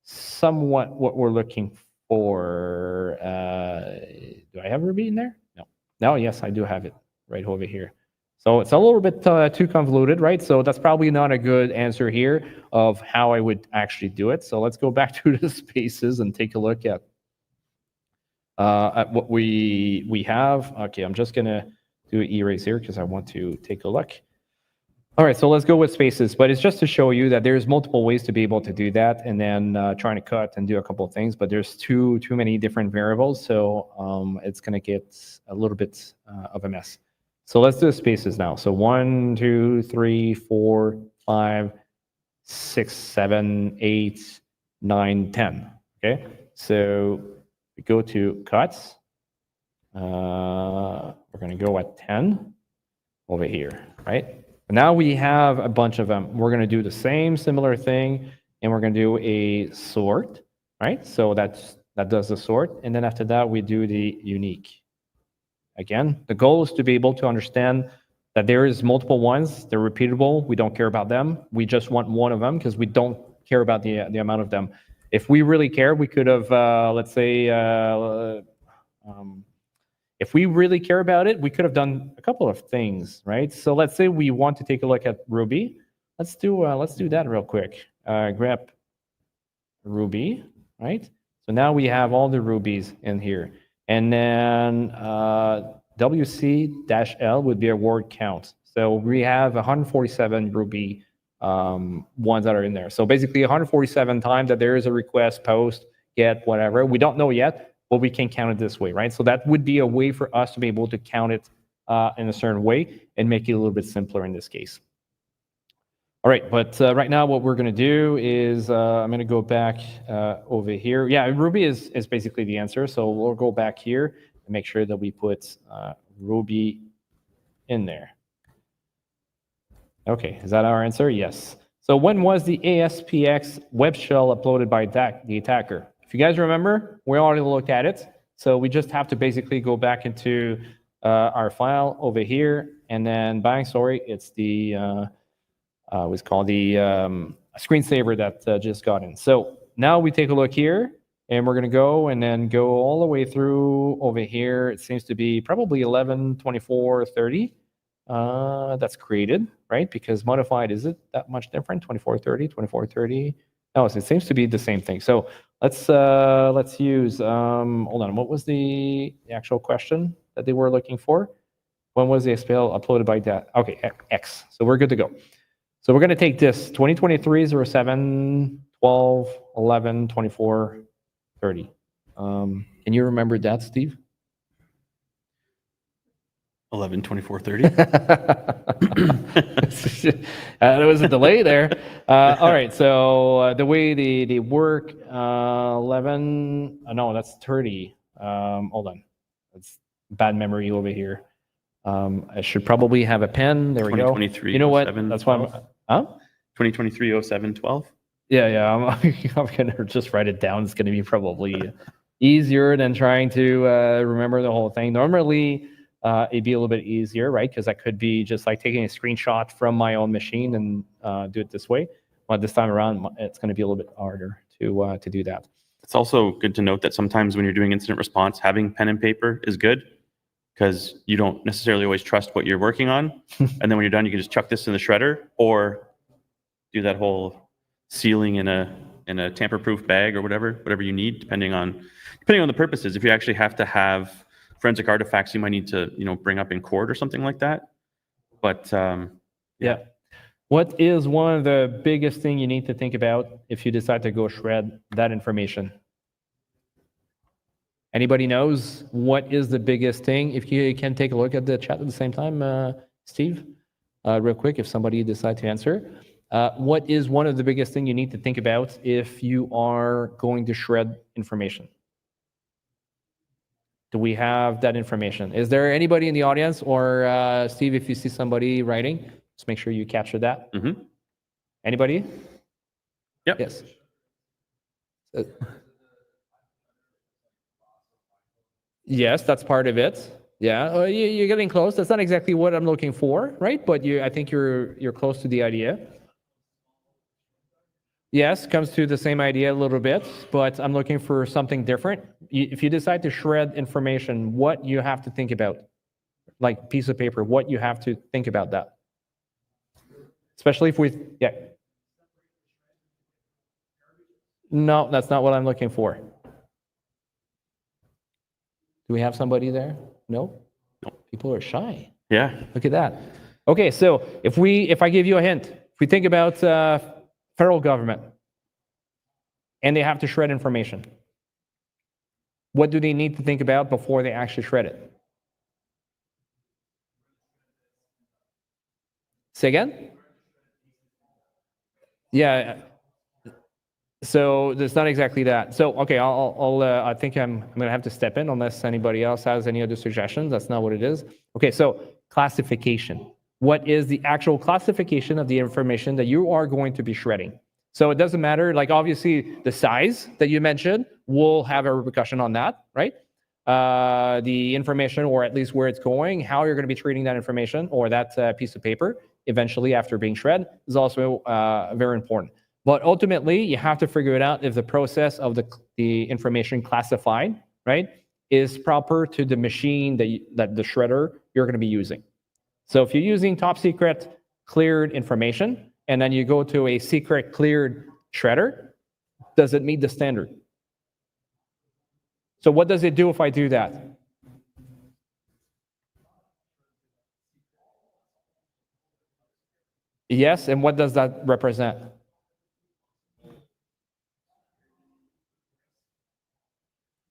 somewhat what we're looking for. Do I have Ruby in there? No. No, yes, I do have it right over here. So it's a little bit too convoluted, right? So that's probably not a good answer here of how I would actually do it. So let's go back to the spaces and take a look at what we have. Okay, I'm just going to do an erase here because I want to take a look. All right, so let's go with spaces, but it's just to show you that there's multiple ways to be able to do that, and then trying to cut and do a couple of things, but there's too many different variables, so it's going to get a little bit of a mess. So let's do spaces now. So 1, 2, 3, 4, 5, 6, 7, 8, 9, 10. Okay, so we go to cuts. We're going to go at 10 over here, right? Now we have a bunch of them. We're going to do the same similar thing, and we're going to do a sort, right? So that does the sort, and then after that we do the unique. Again, the goal is to be able to understand that there is multiple ones. They're repeatable. We don't care about them. We just want one of them because we don't care about the amount of them. If we really care, we could have, let's say, if we really care about it, we could have done a couple of things, right? So let's say we want to take a look at Ruby. Let's do that real quick. Grep Ruby, right? So now we have all the rubies in here. And then WC-L would be a word count. So we have 147 Ruby ones that are in there. So basically 147 times that there is a request, post, get, whatever. We don't know yet, but we can count it this way, right? So that would be a way for us to be able to count it in a certain way and make it a little bit simpler in this case. All right, but right now what we're going to do is I'm going to go back over here. Yeah, Ruby is basically the answer. So we'll go back here and make sure that we put Ruby in there. Okay, is that our answer? Yes. So when was the ASPX web shell uploaded by the attacker? If you guys remember, we already looked at it. So we just have to basically go back into our file over here, and then sorry, it's the what's called the screensaver that just got in. So now we take a look here, and we're going to go and then go all the way through over here. It seems to be probably 11, 24, 30. That's created, right? Because modified, is it that much different? 24, 30, 24, 30. No, it seems to be the same thing. So let's use, hold on, what was the actual question that they were looking for? When was the SPL uploaded by that? Okay, X. So we're good to go. So we're going to take this 2023 07 12 11 24 30. Can you remember that, Steve? 11, 24, 30. There was a delay there. All right, so the way they work, 11, no, that's 30. Hold on. That's bad memory over here. I should probably have a pen. There we go. 2023. You know what? 07, That's why I'm. 2023 07 12. Yeah. I'm gonna just write it down. It's gonna be probably easier than trying to remember the whole thing. Normally, it'd be a little bit easier, right? Because I could be just like taking a screenshot from my own machine and do it this way. But this time around, it's going to be a little bit harder to do that. It's also good to note that sometimes when you're doing incident response, having pen and paper is good, because you don't necessarily always trust what you're working on. And then when you're done, you can just chuck this in the shredder or do that whole sealing in a tamper-proof bag or whatever you need, depending on the purposes. If you actually have to have forensic artifacts, you might need to bring up in court or something like that. But yeah. What is one of the biggest thing you need to think about if you decide to go shred that information? Anybody knows what is the biggest thing? If you can take a look at the chat at the same time, Steve, real quick, if somebody decides to answer. What is one of the biggest thing you need to think about if you are going to shred information? Do we have that information? Is there anybody in the audience, or Steve, if you see somebody writing, Just make sure you capture that. Mm-hmm. Anybody? Yep. Yes. Yes, that's part of it. Yeah, you're getting close. That's not exactly what I'm looking for, right? But I think you're close to the idea. Yes, comes to the same idea a little bit, but I'm looking for something different. If you decide to shred information, what you have to think about, like piece of paper, what you have to think about that. Especially if yeah. No, that's not what I'm looking for. Do we have somebody there? No? People are shy. Yeah. Look at that. Okay, so if I give you a hint, if we think about federal government and they have to shred information, what do they need to think about before they actually shred it? Say again? Yeah. So it's not exactly that. So okay, I think I'm gonna have to step in unless anybody else has any other suggestions. That's not what it is. Okay, so classification. What is the actual classification of the information that you are going to be shredding? So it doesn't matter, like obviously the size that you mentioned will have a repercussion on that, right? The information, or at least where it's going, how you're going to be treating that information or that piece of paper eventually after being shred is also very important. But ultimately, you have to figure it out if the process of the information classified, right, is proper to the machine that the shredder you're going to be using. So if you're using top secret cleared information, and then you go to a secret cleared shredder, does it meet the standard? So what does it do if I do that? Yes, and what does that represent?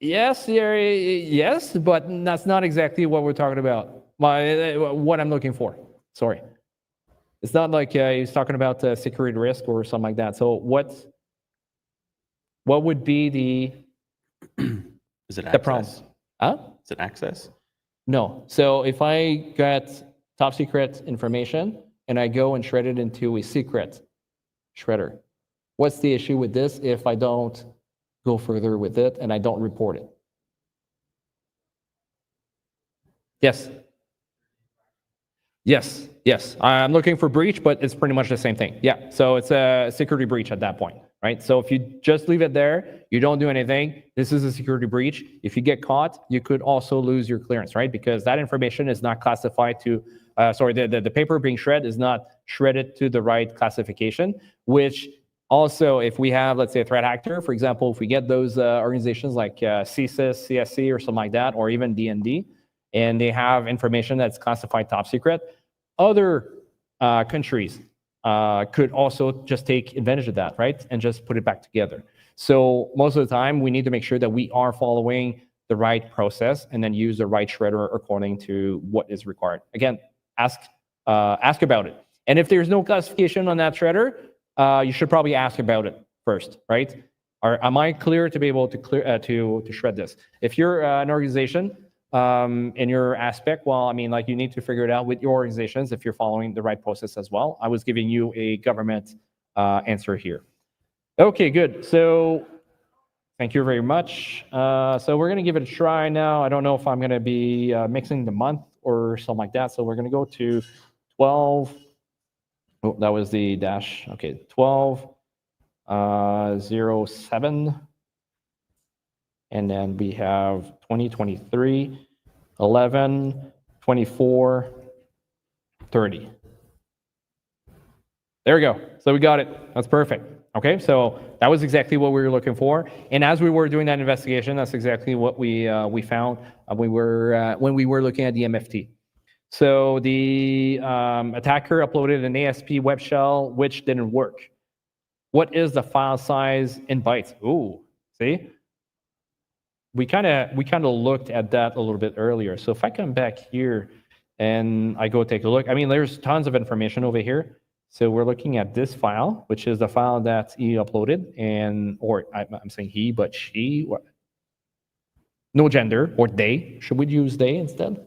Yes, yes, but that's not exactly what we're talking about. What I'm looking for. Sorry. It's not like he's talking about security risk or something like that. So what would be Is it the problem? access? Huh? Is it access? No. So if I get top secret information and I go and shred it into a secret shredder, what's the issue with this if I don't go further with it and I don't report it? Yes. Yes, yes. I'm looking for breach, but it's pretty much the same thing. Yeah, so it's a security breach at that point, right? So if you just leave it there, you don't do anything, this is a security breach. If you get caught, you could also lose your clearance, right? Because that information is not classified to, the paper being shredded is not shredded to the right classification, which also, if we have, let's say, a threat actor, for example, if we get those organizations like CSIS, CSC, or something like that, or even DND, and they have information that's classified top secret, other countries could also just take advantage of that, right? And just put it back together. So most of the time, we need to make sure that we are following the right process and then use the right shredder according to what is required. Again, ask about it. And if there's no classification on that shredder, you should probably ask about it first, right? Am I clear to be able to shred this? If you're an organization, in your aspect, well, I mean, like you need to figure it out with your organizations if you're following the right process as well. I was giving you a government answer here. Okay, good. So thank you very much. So we're going to give it a try now. I don't know if I'm going to be mixing the month or something like that. So we're going to go to 12. Oh, that was the dash. Okay, 12/07. And then we have 2023, 11, 24, 30. There we go. So we got it. That's perfect. Okay, so that was exactly what we were looking for. And as we were doing that investigation, that's exactly what we found when we were looking at the MFT. So the attacker uploaded an ASP web shell, which didn't work. What is the file size in bytes? Ooh, see? We kind of looked at that a little bit earlier. So if I come back here and I go take a look, I mean, there's tons of information over here. So we're looking at this file, which is the file that he uploaded, or I'm saying he, but she, what? No gender, or they. Should we use they instead?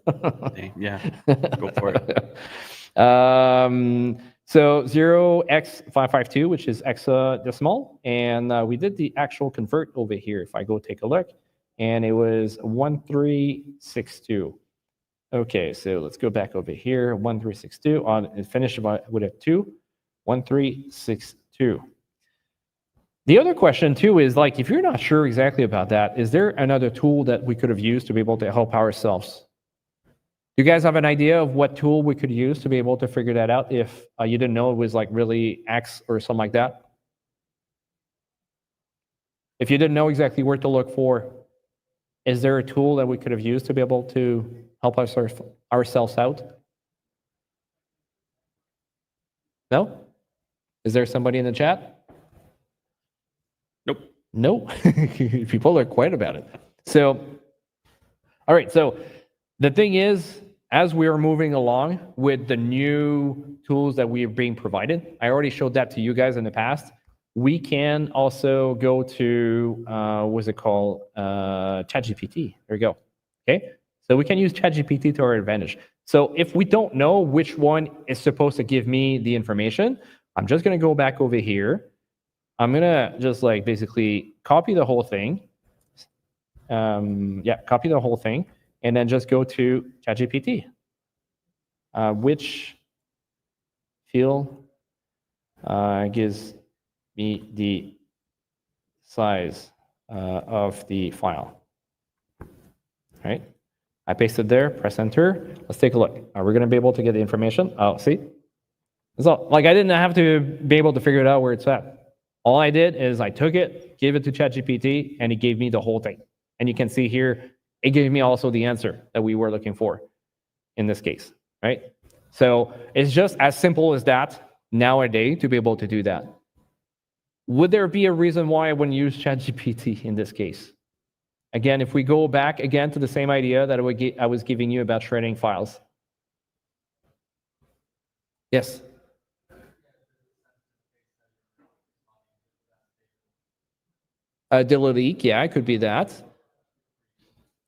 Yeah, go for it. So 0x552, which is hexadecimal, and we did the actual convert over here. If I go take a look, and it was 1362. Okay, so let's go back over here. 1362 on and finish with a 2. 1362. The other question too is like, if you're not sure exactly about that, is there another tool that we could have used to be able to help ourselves? You guys have an idea of what tool we could use to be able to figure that out if you didn't know it was like really X or something like that? If you didn't know exactly where to look for, is there a tool that we could have used to be able to help ourselves out? No? Is there somebody in the chat? Nope. No? People are quiet about it. So, all right, so the thing is, as we are moving along with the new tools that we are being provided, I already showed that to you guys in the past. We can also go to, what's it called? ChatGPT. There we go. Okay. So we can use ChatGPT to our advantage. So if we don't know which one is supposed to give me the information, I'm just going to go back over here. I'm going to just like basically copy the whole thing. Copy the whole thing. And then just go to ChatGPT. Which field gives me the size of the file? All right. I pasted there, press enter. Let's take a look. We're going to be able to get the information. Oh, see? So, like, I didn't have to be able to figure it out where it's at. All I did is I took it, gave it to ChatGPT, and it gave me the whole thing. And you can see here, it gave me also the answer that we were looking for in this case, right? So it's just as simple as that nowadays to be able to do that. Would there be a reason why I wouldn't use ChatGPT in this case? Again, if we go back again to the same idea that I was giving you about shredding files. Yes? The leak, yeah, it could be that.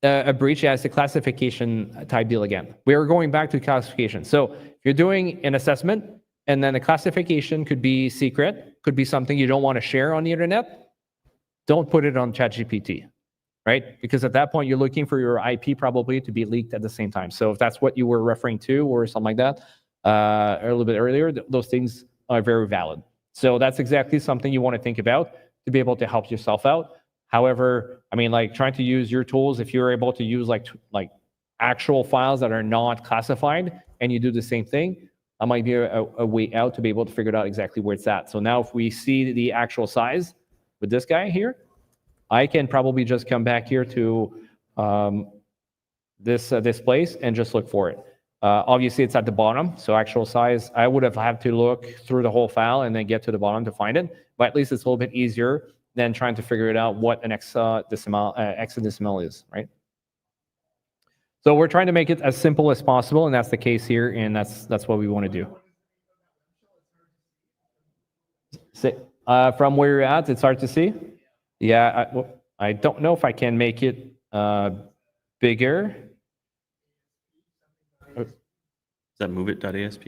A breach, yeah, it's a classification type deal again. We're going back to classification. So if you're doing an assessment and then the classification could be secret, could be something you don't want to share on the internet, don't put it on ChatGPT, right? Because at that point, you're looking for your IP probably to be leaked at the same time. So if that's what you were referring to or something like that a little bit earlier, those things are very valid. So that's exactly something you want to think about to be able to help yourself out. However, I mean, like trying to use your tools, if you're able to use like actual files that are not classified and you do the same thing, that might be a way out to be able to figure out exactly where it's at. So now if we see the actual size with this guy here, I can probably just come back here to this place and just look for it. Obviously, it's at the bottom, so actual size, I would have had to look through the whole file and then get to the bottom to find it, but at least it's a little bit easier than trying to figure it out what an hexadecimal is, right? So we're trying to make it as simple as possible, and that's the case here, and that's what we want to do. From where you're at, it's hard to see. Yeah, I don't know if I can make it bigger. Does that move it.asp?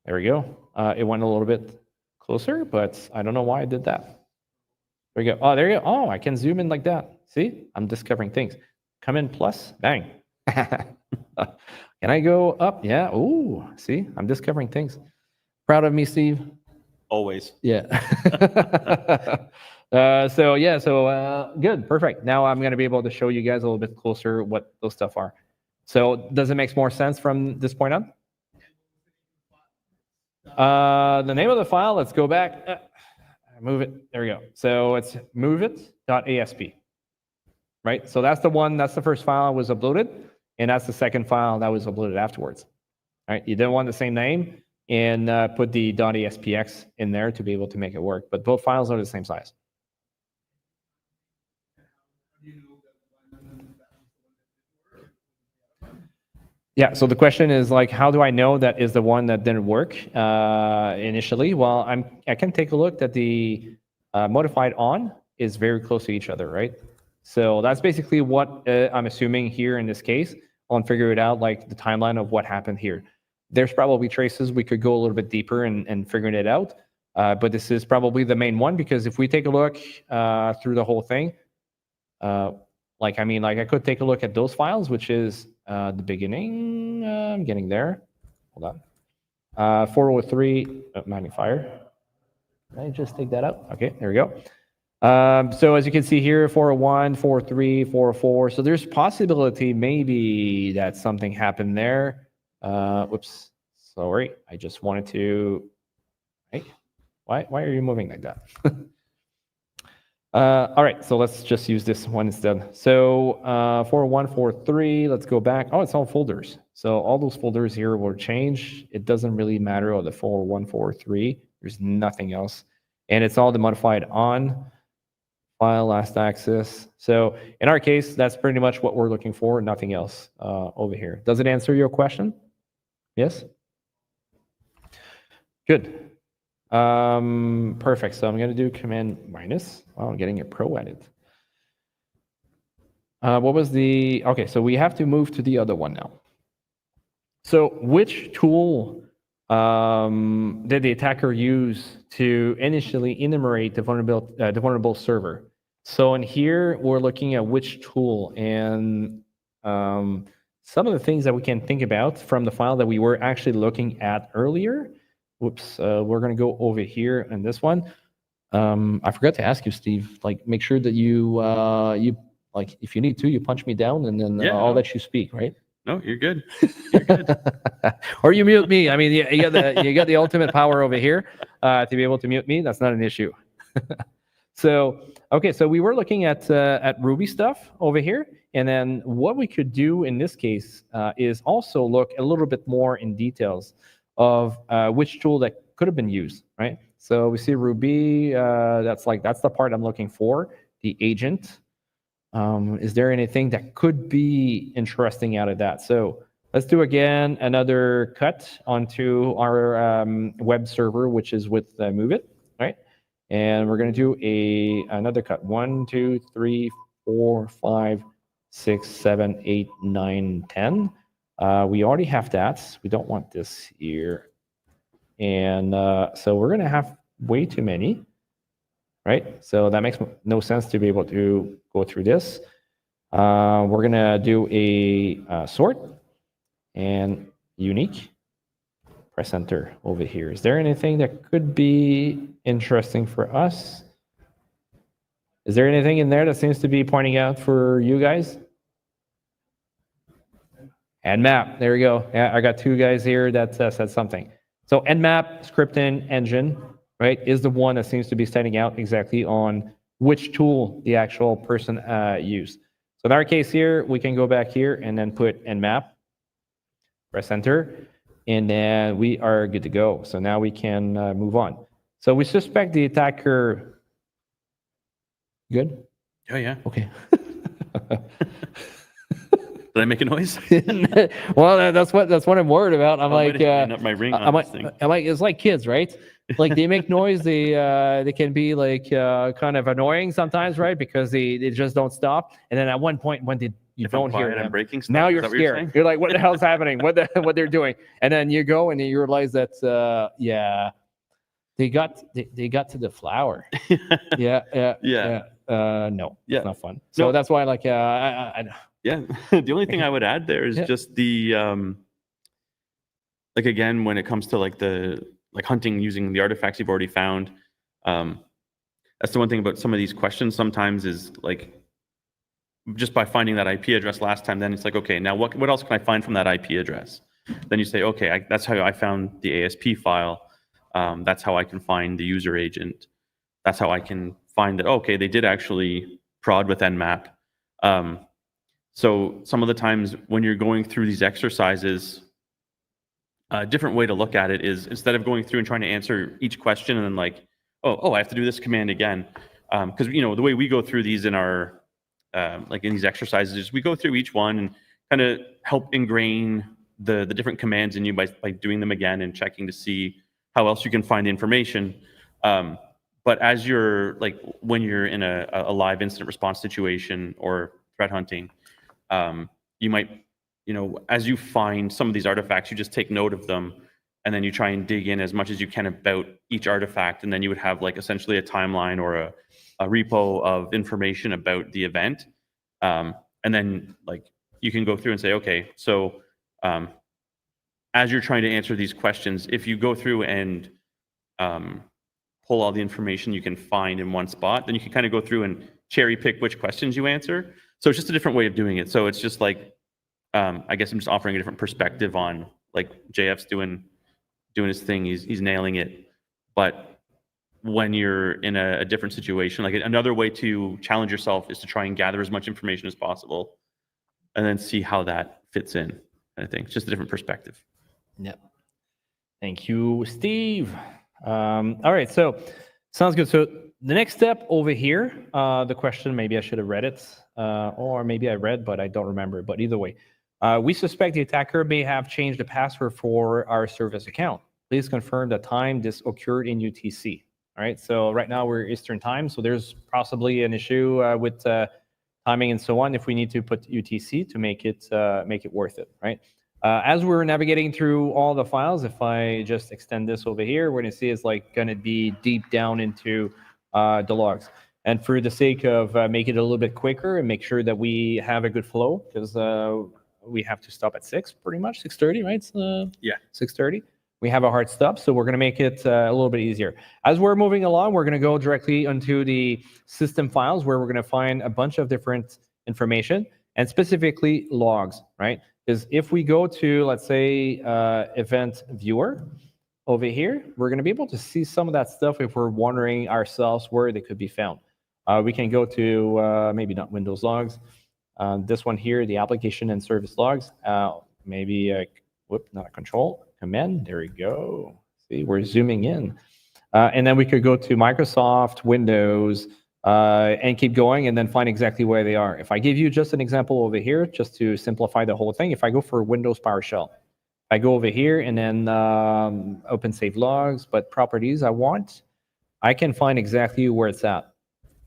There we go. It went a little bit closer, but I don't know why I did that. There we go. Oh, there you go. Oh, I can zoom in like that. See, I'm discovering things. Come in plus, bang. Can I go up? Yeah. Ooh, see, I'm discovering things. Proud of me, Steve. Always. Yeah. Good, perfect. Now I'm going to be able to show you guys a little bit closer what those stuff are. So does it make more sense from this point on? The name of the file, let's go back. Move it. There we go. So it's moveit.asp. Right? So that's the one, that's the first file that was uploaded, and that's the second file that was uploaded afterwards. All right? You didn't want the same name, and put the .aspx in there to be able to make it work. But both files are the same size. Yeah, so the question is like, how do I know that is the one that didn't work initially? Well, I can take a look that the modified on is very close to each other, right? So that's basically what I'm assuming here in this case. I'll figure it out, like the timeline of what happened here. there's probably traces we could go a little bit deeper and figuring it out. But this is probably the main one, because if we take a look through the whole thing, I could take a look at those files, which is the beginning. I'm getting there. Hold on. 403 magnifier. Did I just take that out? Okay, there we go. So as you can see here, 401, 403, 404. So there's possibility maybe that something happened there. Whoops, sorry. I just wanted to, hey, why are you moving like that? All right, so let's just use this one instead. So 401, 403, let's go back. Oh, it's all folders. So all those folders here will change. It doesn't really matter on the 401, 403. There's nothing else. And it's all the modified on file last access. So in our case, that's pretty much what we're looking for, nothing else over here. Does it answer your question? Yes? Good. Perfect. So I'm going to do command minus. Wow, I'm getting a pro at it. What was the, okay, so we have to move to the other one now. So which tool did the attacker use to initially enumerate the vulnerable server? So in here, we're looking at which tool, and some of the things that we can think about from the file that we were actually looking at earlier. Whoops, we're going to go over here on this one. I forgot to ask you, Steve, like make sure that you like if you need to, you punch me down, and then I'll let you speak, right? No, you're good. You're good. Or you mute me. I mean, you got the ultimate power over here to be able to mute me. That's not an issue. So, okay, so we were looking at Ruby stuff over here, and then what we could do in this case is also look a little bit more in details of which tool that could have been used, right? So we see Ruby. That's the part I'm looking for. The agent. Is there anything that could be interesting out of that? So let's do again another cut onto our web server, which is with Move It, right? And we're going to do another cut. 1, 2, 3, 4, 5, 6, 7, 8, 9, 10. We already have that. We don't want this here. And so we're going to have way too many, right? So that makes no sense to be able to go through this. We're going to do a sort and unique. Press enter over here. Is there anything that could be interesting for us? Is there anything in there that seems to be pointing out for you guys? Nmap, there we go. Yeah, I got two guys here that said something. So Nmap scripting engine, right, is the one that seems to be standing out exactly on which tool the actual person used. So in our case here, we can go back here and then put Nmap, press enter, and then we are good to go. So now we can move on. So we suspect the attacker. Good? Oh, yeah. Okay. Did I make a noise? Well, that's what I'm worried about. I'm like, up my ring on this thing. I'm like, it's like kids, right? Like they make noise. They can be like kind of annoying sometimes, right? Because they just don't stop. And then at one point when you don't hear them, breaking stuff, now you're scared. You're like, what the hell's happening? What they're doing? And then you go and you realize that they got to the flower. Yeah. No, it's not fun. So that's why like Yeah, the only thing I would add there is just the like again when it comes to like the hunting using the artifacts you've already found. That's the one thing about some of these questions sometimes is like just by finding that IP address last time, then it's like, okay, now what else can I find from that IP address? Then you say, okay, that's how I found the ASP file. That's how I can find the user agent. That's how I can find that, okay, they did actually prod with Nmap. So some of the times when you're going through these exercises, a different way to look at it is instead of going through and trying to answer each question and then like, oh, I have to do this command again. Because the way we go through these in our like in these exercises is we go through each one and kind of help ingrain the different commands in you by doing them again and checking to see how else you can find information. But as you're like when you're in a live incident response situation or threat hunting, you might as you find some of these artifacts, you just take note of them, and then you try and dig in as much as you can about each artifact, and then you would have like essentially a timeline or a repo of information about the event. And then like you can go through and say, okay, so as you're trying to answer these questions, if you go through and pull all the information you can find in one spot, then you can kind of go through and cherry pick which questions you answer. So it's just a different way of doing it. So it's just like, I guess I'm just offering a different perspective on, like, JF's doing his thing. He's nailing it. But when you're in a different situation, like another way to challenge yourself is to try and gather as much information as possible and then see how that fits in. I think it's just a different perspective. Yep. Thank you, Steve. All right, so sounds good. So the next step over here, the question, maybe I should have read it, or maybe I read, but I don't remember. But either way, we suspect the attacker may have changed the password for our service account. Please confirm the time this occurred in UTC. All right, so right now we're Eastern time, so there's possibly an issue with timing and so on if we need to put UTC to make it worth it, right? As we're navigating through all the files, if I just extend this over here, we're going to see it's like going to be deep down into the logs. And for the sake of making it a little bit quicker and make sure that we have a good flow, because we have to stop at 6, pretty much 6:30, right? Yeah, 6:30. We have a hard stop, so we're going to make it a little bit easier. As we're moving along, we're going to go directly into the system files where we're going to find a bunch of different information and specifically logs, right? Is if we go to, let's say, event viewer over here, we're going to be able to see some of that stuff if we're wondering ourselves where they could be found. We can go to maybe not Windows logs. This one here, the application and service logs. Maybe, not a control, command. There we go. See, we're zooming in. And then we could go to Microsoft, Windows, and keep going and then find exactly where they are. If I give you just an example over here, just to simplify the whole thing, if I go for Windows PowerShell, I go over here and then open save logs, but properties I can find exactly where it's at,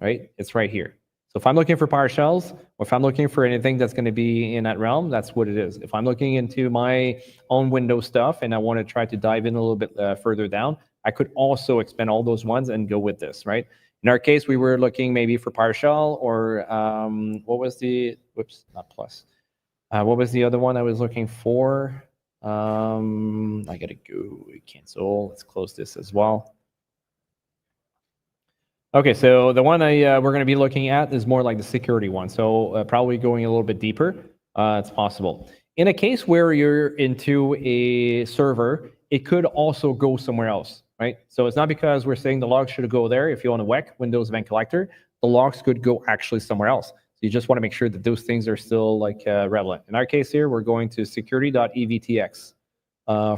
right? It's right here. So if I'm looking for PowerShells, or if I'm looking for anything that's going to be in that realm, that's what it is. If I'm looking into my own Windows stuff and I want to try to dive in a little bit further down, I could also expand all those ones and go with this, right? In our case, we were looking maybe for PowerShell or what was the, whoops, not plus. What was the other one I was looking for? I got to go cancel. Let's close this as well. Okay, so the one we're going to be looking at is more like the security one. So probably going a little bit deeper, it's possible. In a case where you're into a server, it could also go somewhere else, right? So it's not because we're saying the logs should go there. If you own a WEC, Windows Event Collector, the logs could go actually somewhere else. So you just want to make sure that those things are still like relevant. In our case here, we're going to security.evtx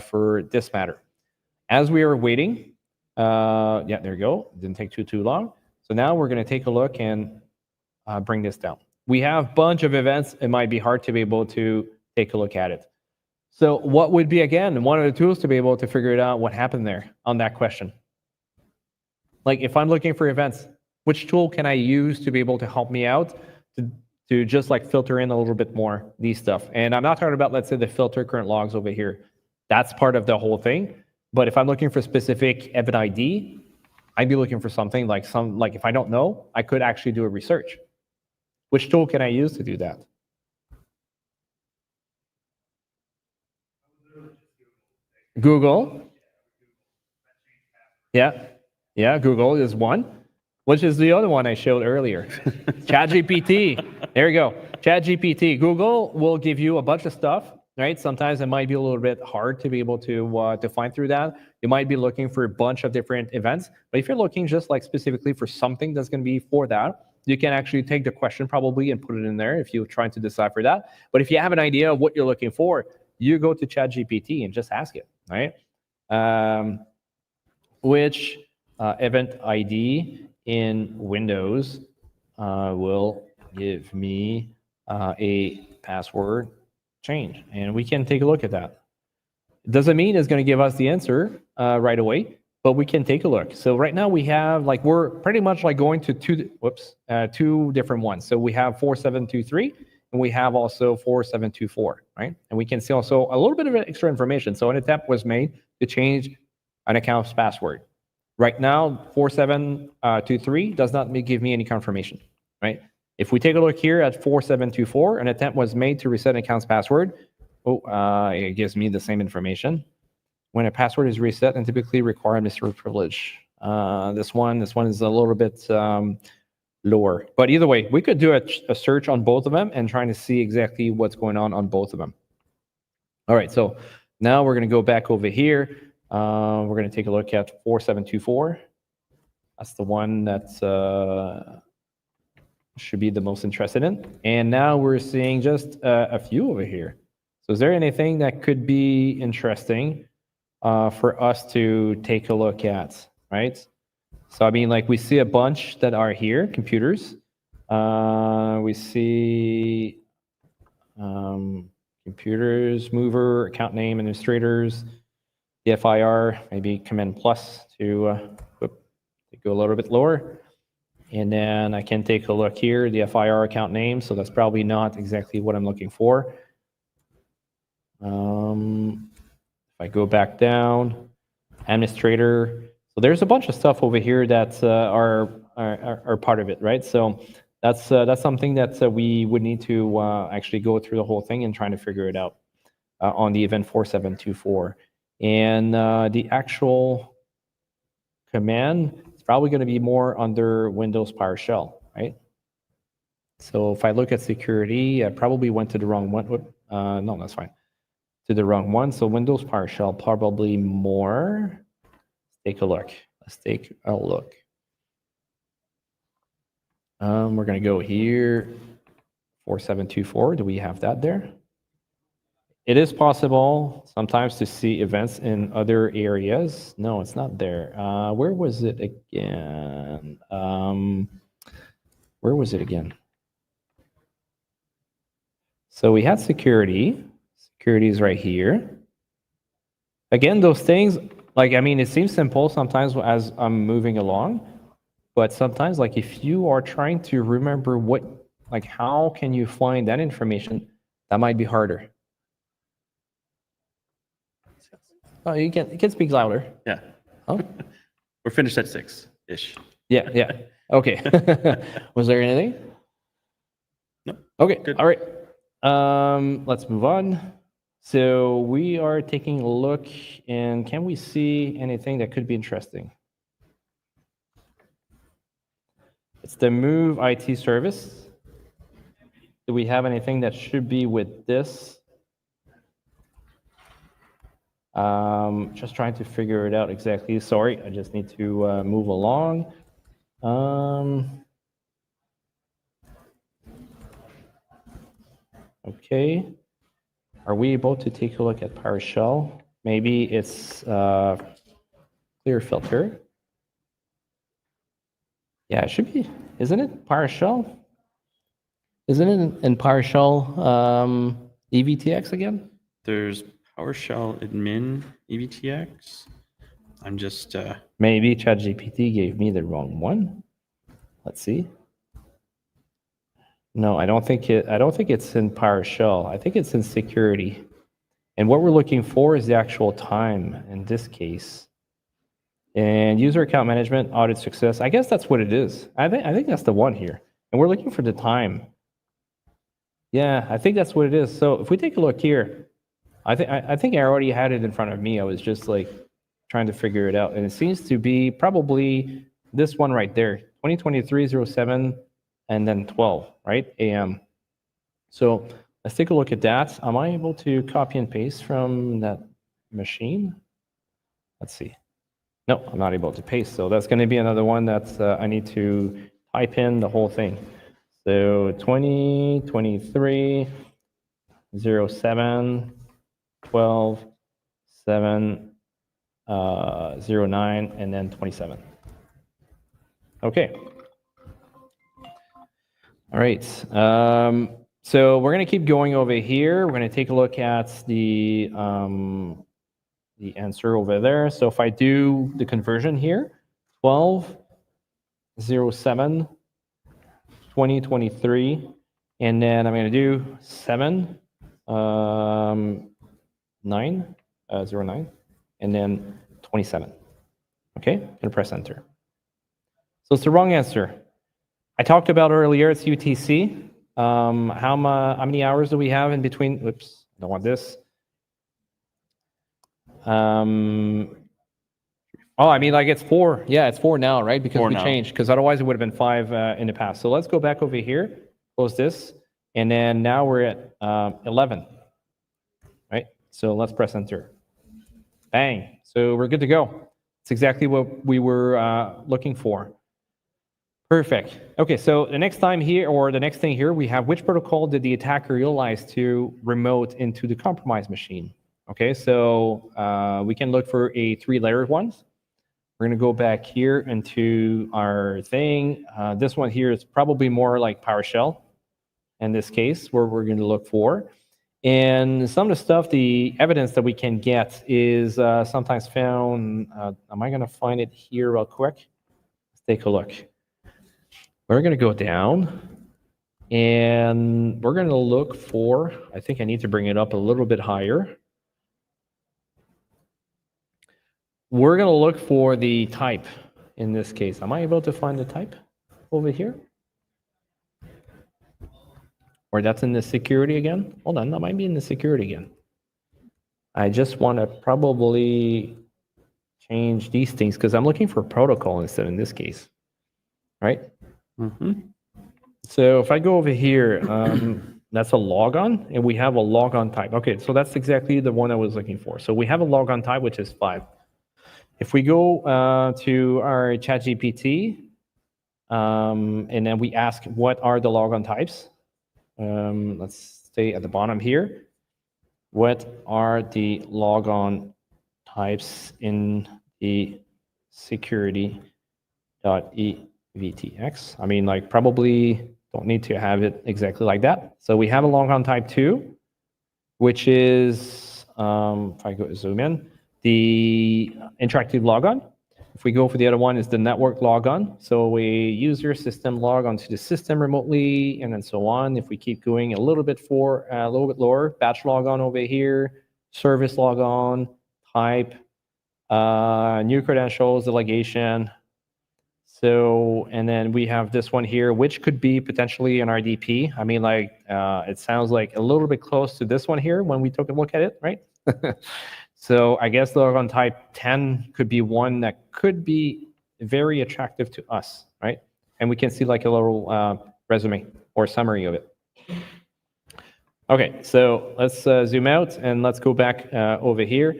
for this matter. As we are waiting, yeah, there you go. Didn't take too long. So now we're going to take a look and bring this down. We have a bunch of events. It might be hard to be able to take a look at it. So what would be, again, one of the tools to be able to figure it out what happened there on that question? Like if I'm looking for events, which tool can I use to be able to help me out to just like filter in a little bit more these stuff? And I'm not talking about, let's say, the filter current logs over here. That's part of the whole thing. But if I'm looking for specific event ID, I'd be looking for something like if I don't know, I could actually do a research. Which tool can I use to do that? Google. Yeah, Google is one. Which is the other one I showed earlier? ChatGPT. There you go. ChatGPT. Google will give you a bunch of stuff, right? Sometimes it might be a little bit hard to be able to find through that. You might be looking for a bunch of different events, but if you're looking just like specifically for something that's going to be for that, you can actually take the question probably and put it in there if you're trying to decipher that. But if you have an idea of what you're looking for, you go to ChatGPT and just ask it, right? Which event ID in Windows will give me a password change? And we can take a look at that. It doesn't mean it's going to give us the answer right away, but we can take a look. So right now we have, like, we're pretty much like going to two different ones. So we have 4723 and we have also 4724, right? And we can see also a little bit of extra information. So an attempt was made to change an account's password. Right now, 4723 does not give me any confirmation, right? If we take a look here at 4724, an attempt was made to reset an account's password. It gives me the same information. When a password is reset and typically require administrative privilege. This one is a little bit lower. But either way, we could do a search on both of them and trying to see exactly what's going on both of them. All right, so now we're going to go back over here. We're going to take a look at 4724. That's the one that should be the most interested in. And now we're seeing just a few over here. So is there anything that could be interesting for us to take a look at, right? So I mean, like we see a bunch that are here, computers. We see computers, mover, account name, administrators, the FIR, maybe command plus to go a little bit lower. And then I can take a look here, the FIR account name. So that's probably not exactly what I'm looking for. If I go back down, administrator. So there's a bunch of stuff over here that are part of it, right? So that's something that we would need to actually go through the whole thing and trying to figure it out on the event 4724. And the actual command is probably going to be more under Windows PowerShell, right? So if I look at security, I probably went to the wrong one. No, that's fine. To the wrong one. So Windows PowerShell probably more. Take a look. Let's take a look. We're going to go here. 4724. Do we have that there? It is possible sometimes to see events in other areas. No, it's not there. Where was it again? Where was it again? So we had security. Security is right here. Again, those things, like, I mean, it seems simple sometimes as I'm moving along, but sometimes, like, if you are trying to remember what, like, how can you find that information, that might be harder. Oh, you can speak louder. Yeah. Oh, We're finished at 6-ish. yeah. Okay. Was there anything? No. Okay. Good. All right. Let's move on. So we are taking a look, and can we see anything that could be interesting? It's the Move IT service. Do we have anything that should be with this? Just trying to figure it out exactly. Sorry, I just need to move along. Okay. Are we able to take a look at PowerShell? Maybe it's clear filter. Yeah, it should be. Isn't it PowerShell? Isn't it in PowerShell EVTX again? There's PowerShell admin EVTX. I'm just Maybe ChatGPT gave me the wrong one. Let's see. No, I don't think it's in PowerShell. I think it's in security. And what we're looking for is the actual time in this case. And user account management, audit success. I guess that's what it is. I think that's the one here. And we're looking for the time. Yeah, I think that's what it is. So if we take a look here, I think I already had it in front of me. I was just like trying to figure it out. And it seems to be probably this one right there, 2023-07 and then 12, right? AM. So let's take a look at that. Am I able to copy and paste from that machine? Let's see. No, I'm not able to paste. So that's going to be another one that I need to type in the whole thing. So 2023, 07, 12, 7, 09, and then 27. Okay. All right. So we're going to keep going over here. We're going to take a look at the answer over there. So if I do the conversion here, 12, 07, 2023, And then I'm going to do 7, 9, 09, and then 27. Okay, I'm going to press enter. So it's the wrong answer. I talked about earlier, it's UTC. How many hours do we have in between? Oops, don't want this. Oh, I mean, like it's 4. Yeah, it's 4 now, right? Because 4 we now. changed, because otherwise it would have been 5 in the past. So let's go back over here, close this, and then now we're at 11, right? So let's press enter. Bang. So we're good to go. It's exactly what we were looking for. Perfect. Okay, so the next time here, or the next thing here, we have which protocol did the attacker utilize to remote into the compromised machine? Okay, so we can look for a 3-letter ones. We're going to go back here into our thing. This one here is probably more like PowerShell in this case, where we're going to look for. And some of the stuff, the evidence that we can get is sometimes found. Am I going to find it here real quick? Let's take a look. We're going to go down and we're going to look for, I think I need to bring it up a little bit higher. We're going to look for the type in this case. Am I able to find the type over here? Or that's in the security again? Hold on, that might be in the security again. I just want to probably change these things because I'm looking for protocol instead in this case, right? So if I go over here, that's a logon, and we have a logon type. Okay, so that's exactly the one I was looking for. So we have a logon type, which is 5. If we go to our ChatGPT, and then we ask what are the logon types, let's stay at the bottom here. What are the logon types in the security.evtx? I mean, like probably don't need to have it exactly like that. So we have a logon type 2, which is, if I go to zoom in, the interactive logon. If we go for the other one, is the network logon. So we user system log onto the system remotely, and then so on. If we keep going a little bit lower, batch logon over here, service logon, type, new credentials, delegation. So, and then we have this one here, which could be potentially an RDP. I mean, like, it sounds like a little bit close to this one here when we took a look at it, right? So I guess the logon type 10 could be one that could be very attractive to us, right? And we can see like a little resume or summary of it. Okay, so let's zoom out and let's go back over here.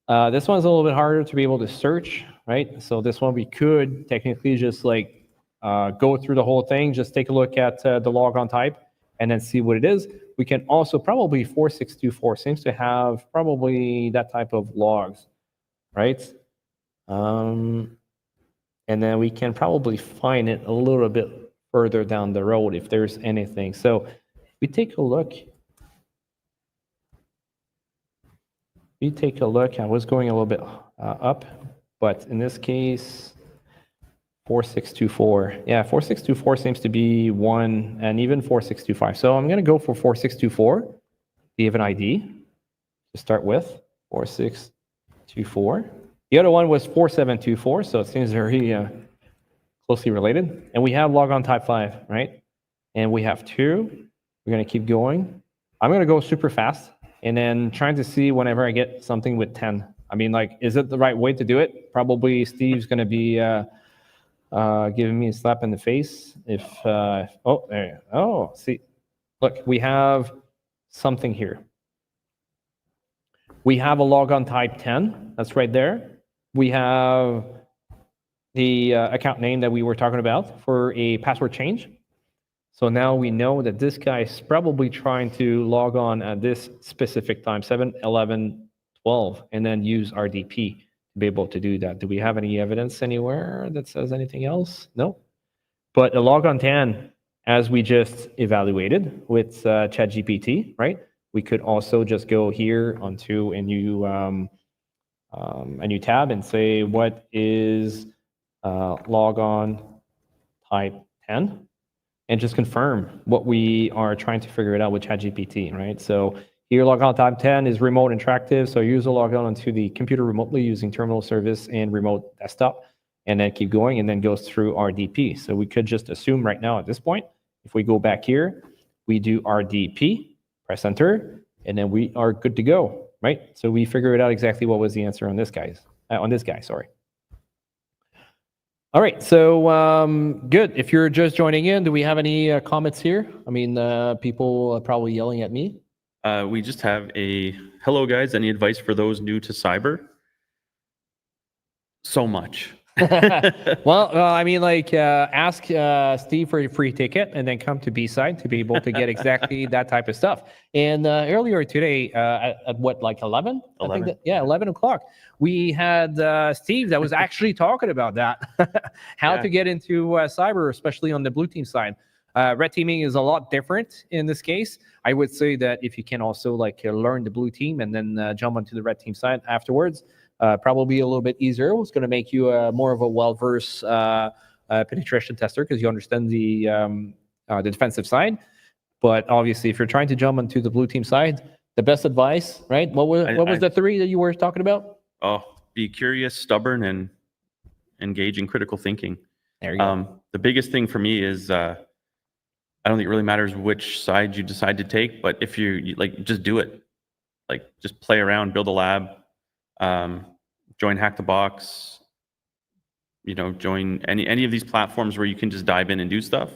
This one's a little bit harder to be able to search, right? So this one we could technically just like go through the whole thing, just take a look at the logon type and then see what it is. We can also probably 4624 seems to have probably that type of logs, right? And then we can probably find it a little bit further down the road if there's anything. So we take a look. I was going a little bit up, but in this case, 4624. Yeah, 4624 seems to be one, and even 4625. So I'm going to go for 4624, the event ID, to start with, 4624. The other one was 4724, so it seems very closely related. And we have logon type 5, right? And we have 2. We're going to keep going. I'm going to go super fast, and then trying to see whenever I get something with 10. I mean, like, is it the right way to do it? Probably Steve's going to be giving me a slap in the face if, oh, there, oh, see, look, we have something here. We have a logon type 10, that's right there. We have the account name that we were talking about for a password change. So now we know that this guy is probably trying to log on at this specific time, 7/11/12, and then use RDP to be able to do that. Do we have any evidence anywhere that says anything else? No. But a logon 10, as we just evaluated with ChatGPT, right? We could also just go here onto a new tab and say, what is logon type 10? and just confirm what we are trying to figure it out with ChatGPT, right? So here, logon type 10 is remote interactive. So user log on onto the computer remotely using terminal service and remote desktop, and then keep going, and then goes through RDP. So we could just assume right now at this point, if we go back here, we do RDP, press enter, and then we are good to go, right? So we figured out exactly what was the answer on this guy, sorry. All right, so good. If you're just joining in, do we have any comments here? I mean, people are probably yelling at me. We just have a hello, guys. Any advice for those new to cyber? So much. Well, I mean, like, ask Steve for a free ticket and then come to BSide to be able to get exactly that type of stuff. And earlier today, at what, like 11? 11. I think 11 o'clock, we had Steve that was actually talking about that, how to get into cyber, especially on the blue team side. Red teaming is a lot different in this case. I would say that if you can also like learn the blue team and then jump onto the red team side afterwards, probably a little bit easier. It's going to make you more of a well-versed penetration tester because you understand the defensive side. But obviously, if you're trying to jump onto the blue team side, the best advice, right? What was the three that you were talking about? Oh, be curious, stubborn, and engage in critical thinking. There you go. The biggest thing for me is I don't think it really matters which side you decide to take, but if you like, just do it. Like, just play around, build a lab. Join Hack the Box, join any of these platforms where you can just dive in and do stuff.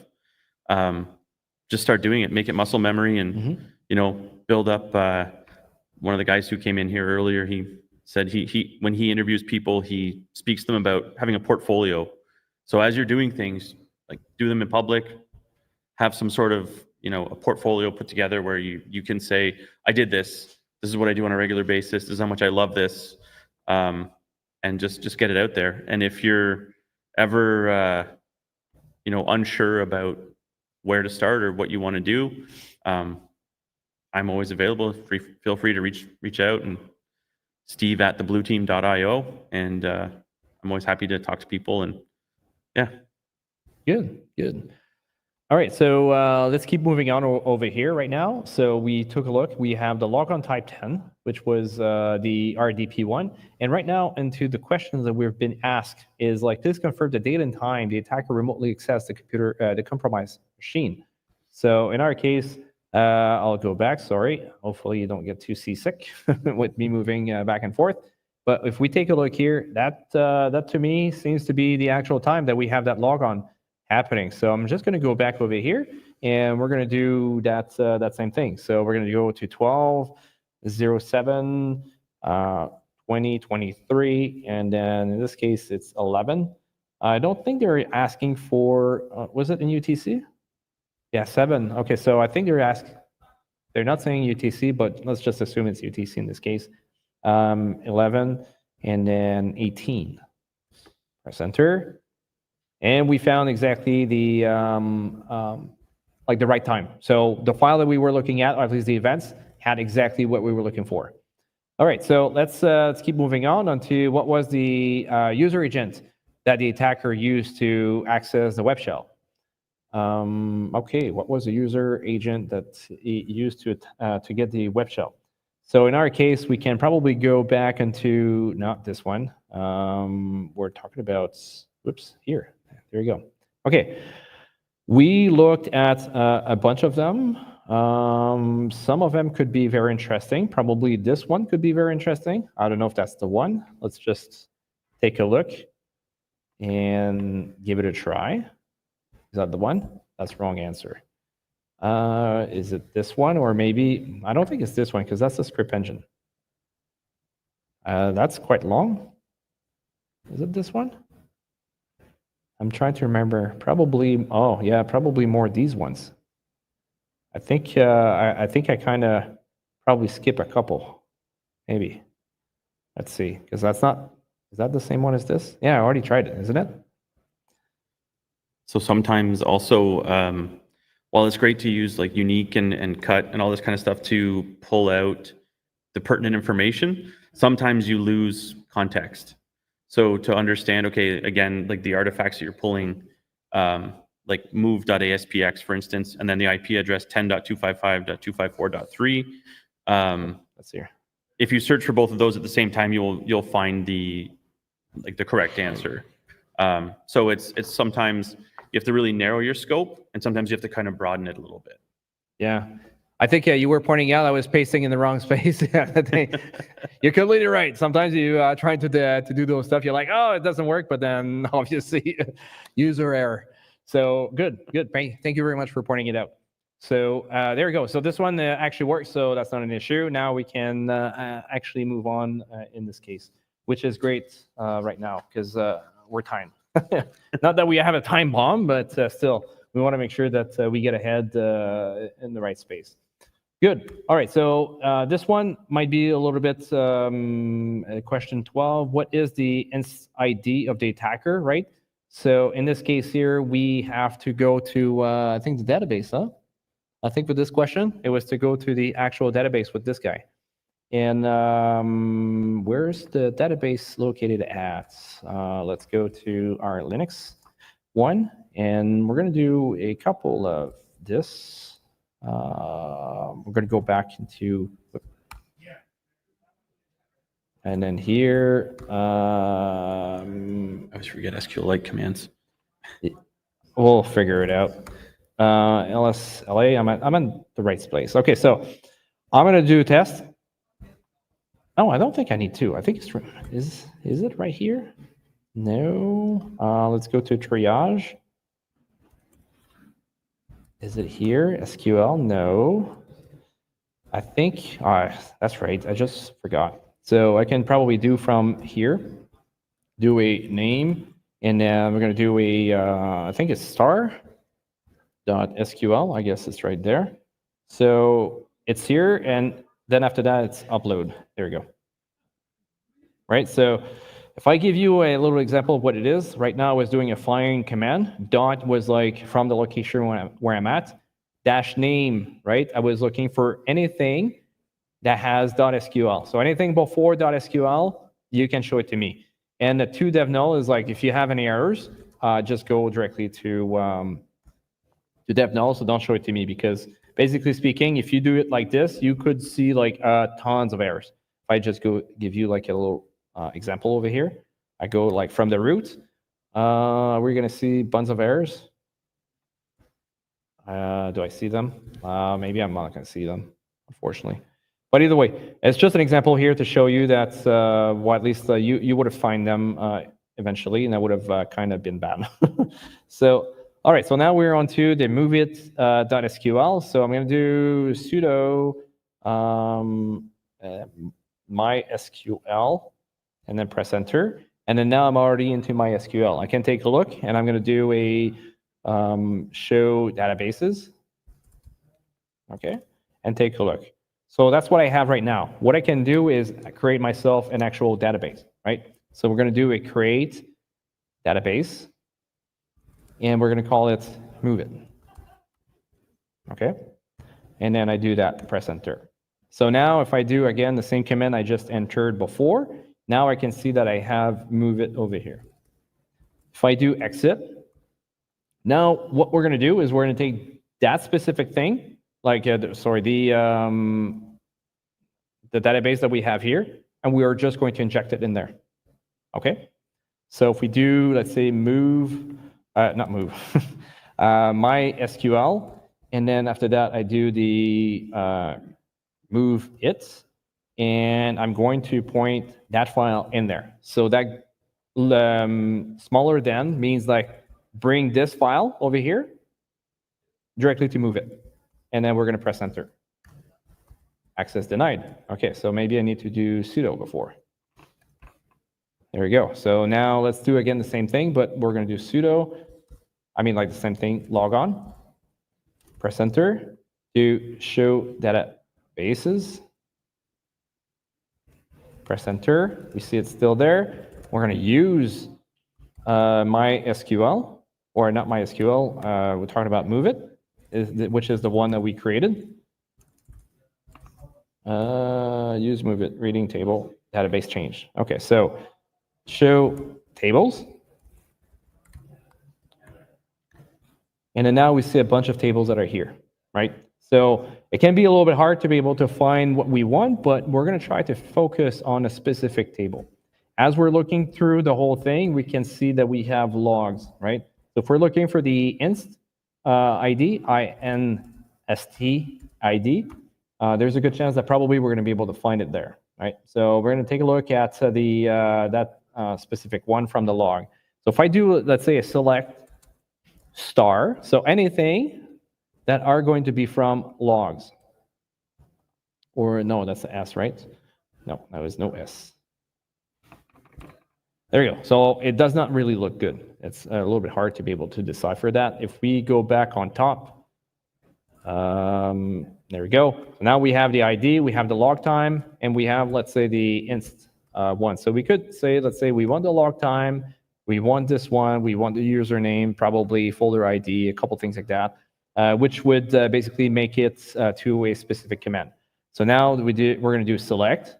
Just start doing it, make it muscle memory, and build up. One of the guys who came in here earlier, he said he when he interviews people, he speaks to them about having a portfolio. So as you're doing things, like, do them in public, have some sort of a portfolio put together where you can say, I did this. This is what I do on a regular basis. This is how much I love this, and just get it out there. And if you're ever, unsure about where to start or what you want to do, I'm always available. Feel free to reach out, and steve@theblueteam.io, and I'm always happy to talk to people. And yeah, good. All right, so let's keep moving on over here right now. So we took a look. We have the logon type 10, which was the RDP one. And right now, into the questions that we've been asked is like, please confirm the date and time the attacker remotely accessed the computer, the compromised machine. So in our case, I'll go back. Sorry. Hopefully you don't get too seasick with me moving back and forth. But if we take a look here, that to me seems to be the actual time that we have that logon happening. So I'm just going to go back over here, and we're going to do that same thing. So we're going to go to 12/07 2023, and then in this case it's 11. I don't think they're asking for was it in UTC? Yeah, 7. Okay, so I think they're not saying UTC, but let's just assume it's UTC in this case. 11 and then 18. Press enter. And we found exactly the like the right time. So the file that we were looking at, or at least the events, had exactly what we were looking for. All right, so let's keep moving on to what was the user agent that the attacker used to access the web shell. Okay, what was the user agent that he used to get the web shell? So in our case, we can probably go back into not this one. We're talking about here. There you go. Okay, we looked at a bunch of them. Some of them could be very interesting. Probably this one could be very interesting. I don't know if that's the one. Let's just take a look and give it a try. Is that the one? That's the wrong answer. Is it this one, or maybe, I don't think it's this one because that's the script engine. That's quite long. Is it this one? I'm trying to remember. Probably, oh yeah, probably more these ones. I think I kind of probably skip a couple, maybe. Let's see, because that's not, is that the same one as this? Yeah, I already tried it, isn't it? So sometimes also, while it's great to use like unique and cut and all this kind of stuff to pull out the pertinent information, sometimes you lose context. So to understand, okay, again, like the artifacts that you're pulling, like move.aspx, for instance, and then the IP address 10.255.254.3. Let's see here. If you search for both of those at the same time, you'll find the correct answer. So it's sometimes you have to really narrow your scope, and sometimes you have to kind of broaden it a little bit. Yeah. I think you were pointing out I was pasting in the wrong space. You're completely right. Sometimes you trying to do those stuff, you're like, oh, it doesn't work, but then obviously user error. So good. Thank you very much for pointing it out. So there we go. So this one actually works, so that's not an issue. Now we can actually move on in this case, which is great right now because we're timed. Not that we have a time bomb, but still, we want to make sure that we get ahead in the right space. Good. All right. So this one might be a little bit question 12. What is the ID of the attacker, right? So in this case here, we have to go to, I think, the database, huh? I think for this question, it was to go to the actual database with this guy. And where's the database located at? Let's go to our Linux one, and we're going to do a couple of this. We're going to go back into, and then here. I always forget SQLite commands. We'll figure it out. LSLA, I'm in the right place. Okay, so I'm going to do a test. Oh, I don't think I need to. I think it's, is it right here? No. Let's go to triage. Is it here? SQL? No. I think, that's right. I just forgot. So I can probably do from here, do a name, and then we're going to do a, I think it's star.sql. I guess it's right there. So it's here, and then after that, it's upload. There we go. Right, so if I give you a little example of what it is, right now I was doing a find command. Dot was like from the location where I'm at. Dash name, right? I was looking for anything that has .sql. So anything before .sql, you can show it to me. And the to dev null is like, if you have any errors, just go directly to dev null, so don't show it to me, because basically speaking, if you do it like this, you could see like tons of errors. If I just go give you like a little example over here, I go like from the root, we're gonna see bunch of errors. Do I see them? Maybe I'm not gonna see them, unfortunately. But either way, it's just an example here to show you that, well, at least you would have find them eventually, and that would have kind of been bad. So, all right, so now we're on to the moveit.sql. So I'm going to do sudo mysql, and then press enter. And then now I'm already into MySQL. I can take a look, and I'm going to do a show databases. Okay, and take a look. So that's what I have right now. What I can do is create myself an actual database, right? So we're going to do a create database, and we're going to call it move it. Okay, and then I do that, press enter. So now if I do again the same command I just entered before, now I can see that I have move it over here. If I do exit, now what we're going to do is we're going to take that specific thing, like the database that we have here, and we are just going to inject it in there. Okay, so if we do, let's say move, not move, MySQL, and then after that I do the move it, and I'm going to point that file in there. So that smaller than means like bring this file over here directly to move it, and then we're going to press enter. Access denied. Okay, so maybe I need to do sudo before. There we go. So now let's do again the same thing, but we're going to do sudo. I mean, like the same thing, log on, press enter, do show databases, press enter. We see it's still there. We're going to use MySQL, or not MySQL, we're talking about move it, which is the one that we created. Use move it, reading table, database change. Okay, so show tables. And then now we see a bunch of tables that are here, right? So it can be a little bit hard to be able to find what we want, but we're going to try to focus on a specific table. As we're looking through the whole thing, we can see that we have logs, right? So if we're looking for the inst ID, INST ID, there's a good chance that probably we're going to be able to find it there, right? So we're going to take a look at that specific one from the log. So if I do, let's say, a select star, so anything that are going to be from logs. Or no, that's the S, right? No, that was no S. There you go. So it does not really look good. It's a little bit hard to be able to decipher that. If we go back on top, there we go. So now we have the ID, we have the log time, and we have, let's say, the inst one. So we could say, let's say we want the log time, we want this one, we want the username, probably folder ID, a couple things like that, which would basically make it to a specific command. So now we're going to do select,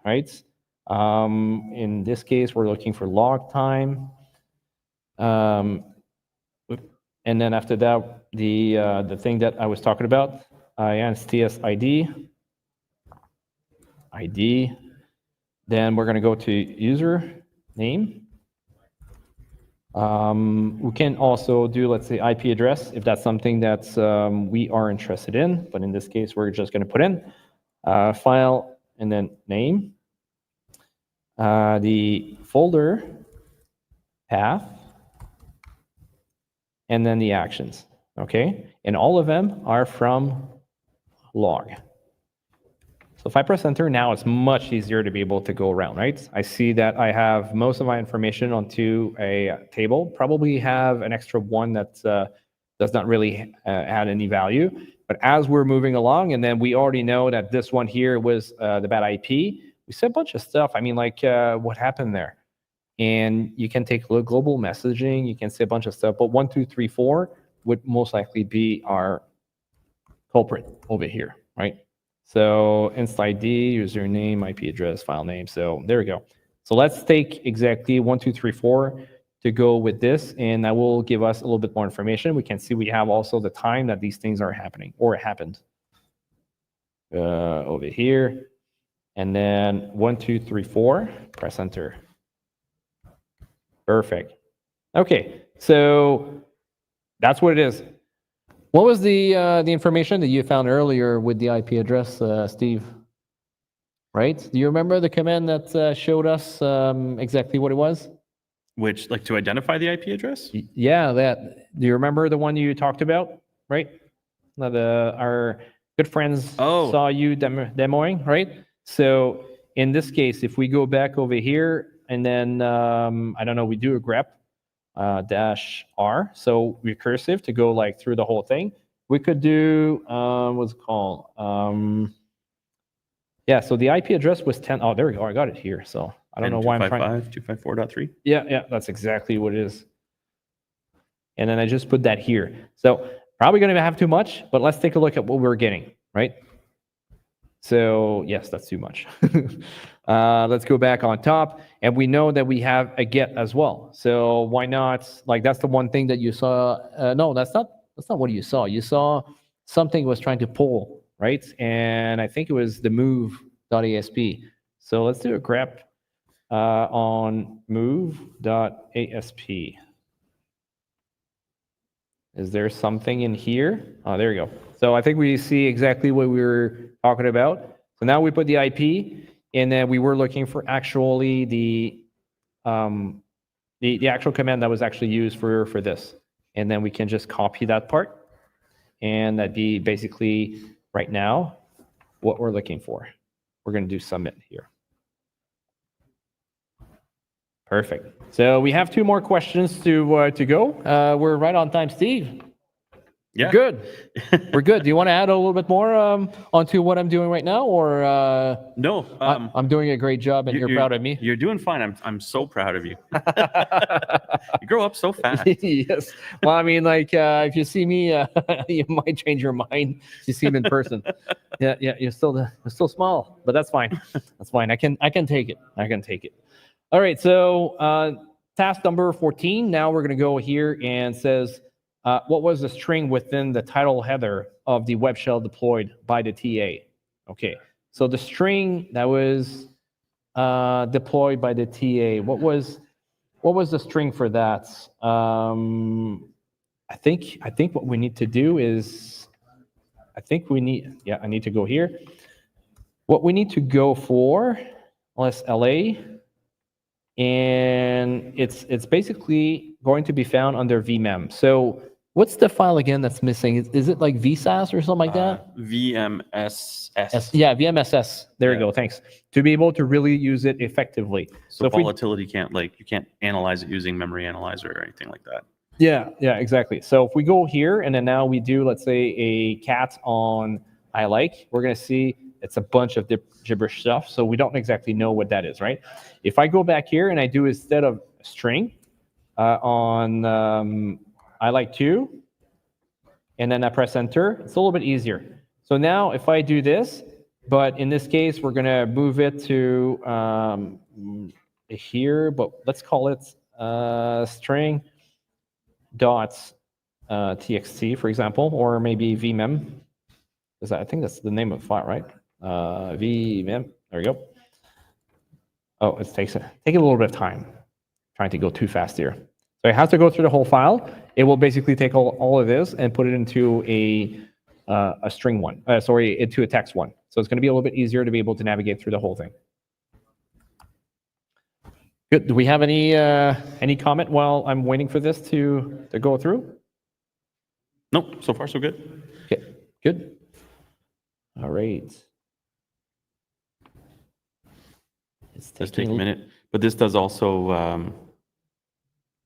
right? In this case, we're looking for log time. And then after that, the thing that I was talking about, INSTS ID. Then we're going to go to user name. We can also do, let's say, IP address if that's something that we are interested in. But in this case, we're just going to put in file and then name. The folder path, and then the actions, okay? And all of them are from log. So if I press enter, now it's much easier to be able to go around, right? I see that I have most of my information onto a table, probably have an extra one that does not really add any value. But as we're moving along, and then we already know that this one here was the bad IP, we said a bunch of stuff. I mean, like what happened there? And you can take a look, global messaging, you can say a bunch of stuff, but 1, 2, 3, 4 would most likely be our culprit over here, right? So inst ID, username, IP address, file name. So there we go. So let's take exactly 1, 2, 3, 4 to go with this, and that will give us a little bit more information. We can see we have also the time that these things are happening or happened over here. And then 1, 2, 3, 4, press enter. Perfect. Okay, so that's what it is. What was the information that you found earlier with the IP address, Steve? Right? Do you remember the command that showed us exactly what it was? Which, like, to identify the IP address? Yeah, that. Do you remember the one you talked about? Right? That our good friends saw you demoing, right? So in this case, if we go back over here and then I don't know, we do a grep. -R, so recursive to go like through the whole thing. We could do what's it called? Yeah, so the IP address was 10. Oh, there we go. I got it here. So I don't know why I'm trying. 255.254.3. Yeah, that's exactly what it is. And then I just put that here. So probably going to have too much, but let's take a look at what we're getting, right? So yes, that's too much. Let's go back on top, and we know that we have a get as well. So why not? Like that's the one thing that you saw. No, that's not what you saw. You saw something was trying to pull, right? And I think it was the move.asp. So let's do a grep on move.asp. Is there something in here? Oh, there you go. So I think we see exactly what we were talking about. So now we put the IP, and then we were looking for actually the actual command that was actually used for this. And then we can just copy that part, and that'd be basically right now what we're looking for. We're going to do submit here. Perfect. So we have 2 more questions to go. We're right on time, Steve. Yeah. Good. We're good. Do you want to add a little bit more onto what I'm doing right now, or no? I'm doing a great job, and you're proud of me. You're doing fine. I'm so proud of you. You grow up so fast. Yes. Well, I mean, like if you see me, you might change your mind if you see me in person. Yeah. You're still small, but that's fine. That's fine. I can take it. I can take it. All right. So task number 14. Now we're going to go here and says what was the string within the title header of the web shell deployed by the TA? Okay, so the string that was deployed by the TA, what was the string for that? I think what we need to do is, I need to go here. What we need to go for, let's LA, and it's basically going to be found under vmem. So what's the file again that's missing? Is it like vsas or something like that? VMSS. Yeah, VMSS. There you Yeah. go. Thanks. To be able to really use it effectively. So if we, volatility you can't analyze it using memory analyzer or anything like that. yeah, exactly. So if we go here and then now we do, let's say, a cat on I like, we're going to see it's a bunch of gibberish stuff. So we don't exactly know what that is, right? If I go back here and I do instead of string on I like to, and then I press enter, it's a little bit easier. So now if I do this, but in this case, we're going to move it to here, but let's call it string dot txt, for example, or maybe vmem. I think that's the name of the file, right? Vmem. There we go. Oh, it takes a little bit of time. Trying to go too fast here. So I have to go through the whole file. It will basically take all of this and put it into a string one. Into a text one. So it's going to be a little bit easier to be able to navigate through the whole thing. Good. Do we have any comment while I'm waiting for this to go through? Nope. So far, so good. Okay. Good. All right. It does take a minute, but this does also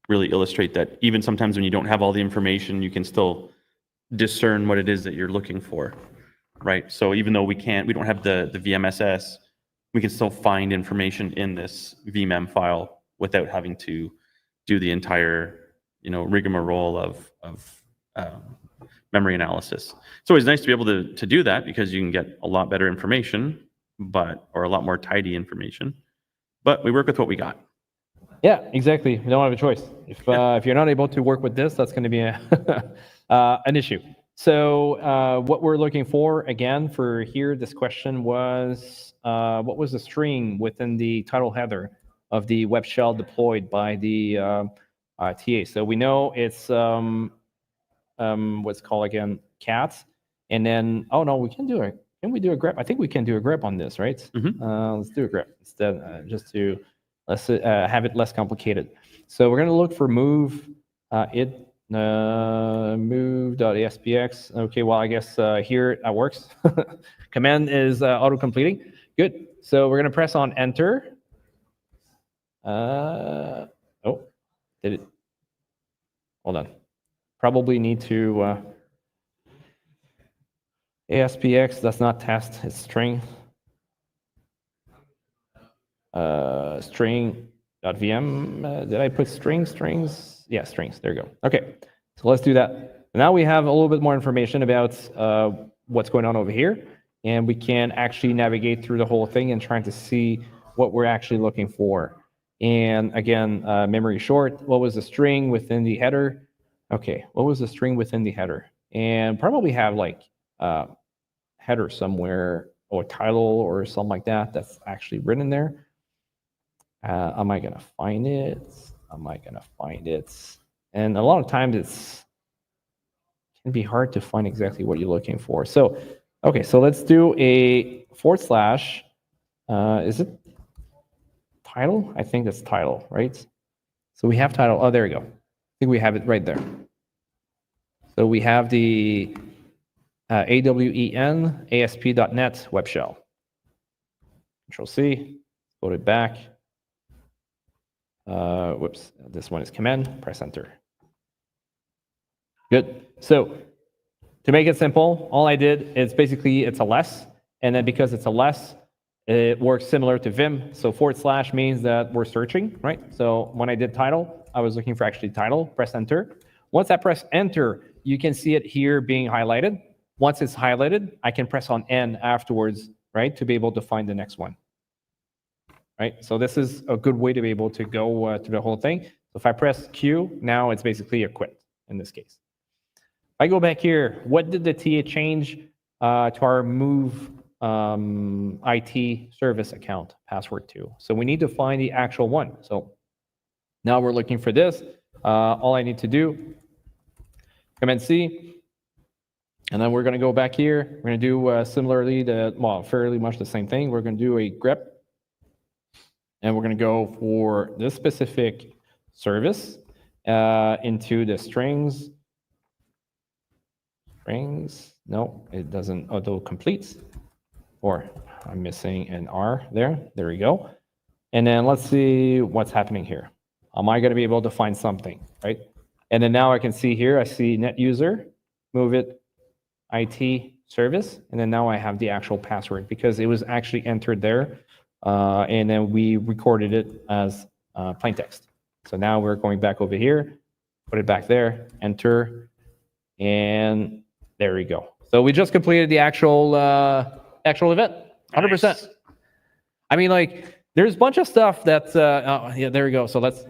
really illustrate that even sometimes when you don't have all the information, you can still discern what it is that you're looking for, right? So even though we don't have the VMSS, we can still find information in this vmem file without having to do the entire, rigmarole of memory analysis. It's always nice to be able to do that because you can get a lot better information, or a lot more tidy information. But we work with what we got. Yeah, exactly. We don't have a choice. If you're not able to work with this, that's going to be an issue. So what we're looking for, again, for here, this question was, what was the string within the title header of the web shell deployed by the TA? So we know it's what's called again, cat. And then, oh no, we can do it. Can we do a grep? I think we can do a grep on this, right? Mm-hmm. Let's do a grep instead, just to let's have it less complicated. So we're going to look for move move.aspx. Okay, well, I guess here that works. Command is auto-completing. Good. So we're going to press on enter. Oh, did it? Hold on. Probably need to ASPX, that's not test, it's string. String.vm, did I put strings? Yeah, strings, there you go. Okay, so let's do that. Now we have a little bit more information about what's going on over here, and we can actually navigate through the whole thing and trying to see what we're actually looking for. And again, memory short, what was the string within the header? Okay, what was the string within the header? And probably have like header somewhere or title or something like that that's actually written there. Am I gonna find it? And a lot of times it can be hard to find exactly what you're looking for. So, okay, so let's do a /. Is it title? I think that's title, right? So we have title. Oh, there we go. I think we have it right there. So we have the AWEN ASP.NET web shell. Control C, load it back. Whoops, this one is command, press enter. Good. So to make it simple, all I did is basically it's a less, and then because it's a less, it works similar to Vim. So / means that we're searching, right? So when I did title, I was looking for actually title, press enter. Once I press enter, you can see it here being highlighted. Once it's highlighted, I can press on N afterwards, right, to be able to find the next one. Right? So this is a good way to be able to go through the whole thing. So if I press Q, now it's basically a quit in this case. I go back here, what did the TA change to our move IT service account password to? So we need to find the actual one. So now we're looking for this. All I need to do, Command C, and then we're going to go back here. We're going to do similarly fairly much the same thing. We're going to do a grep, and we're going to go for this specific service into the strings. No, it doesn't auto completes, or I'm missing an R there. There we go. And then let's see what's happening here. Am I going to be able to find something, right? And then now I can see here, I see net user, move it, IT service, and then now I have the actual password because it was actually entered there, and then we recorded it as plain text. So now we're going back over here, put it back there, enter, and there we go. So we just completed the actual event, 100%. Nice. I mean, like, there's a bunch of stuff that's, yeah, there we go. So let's,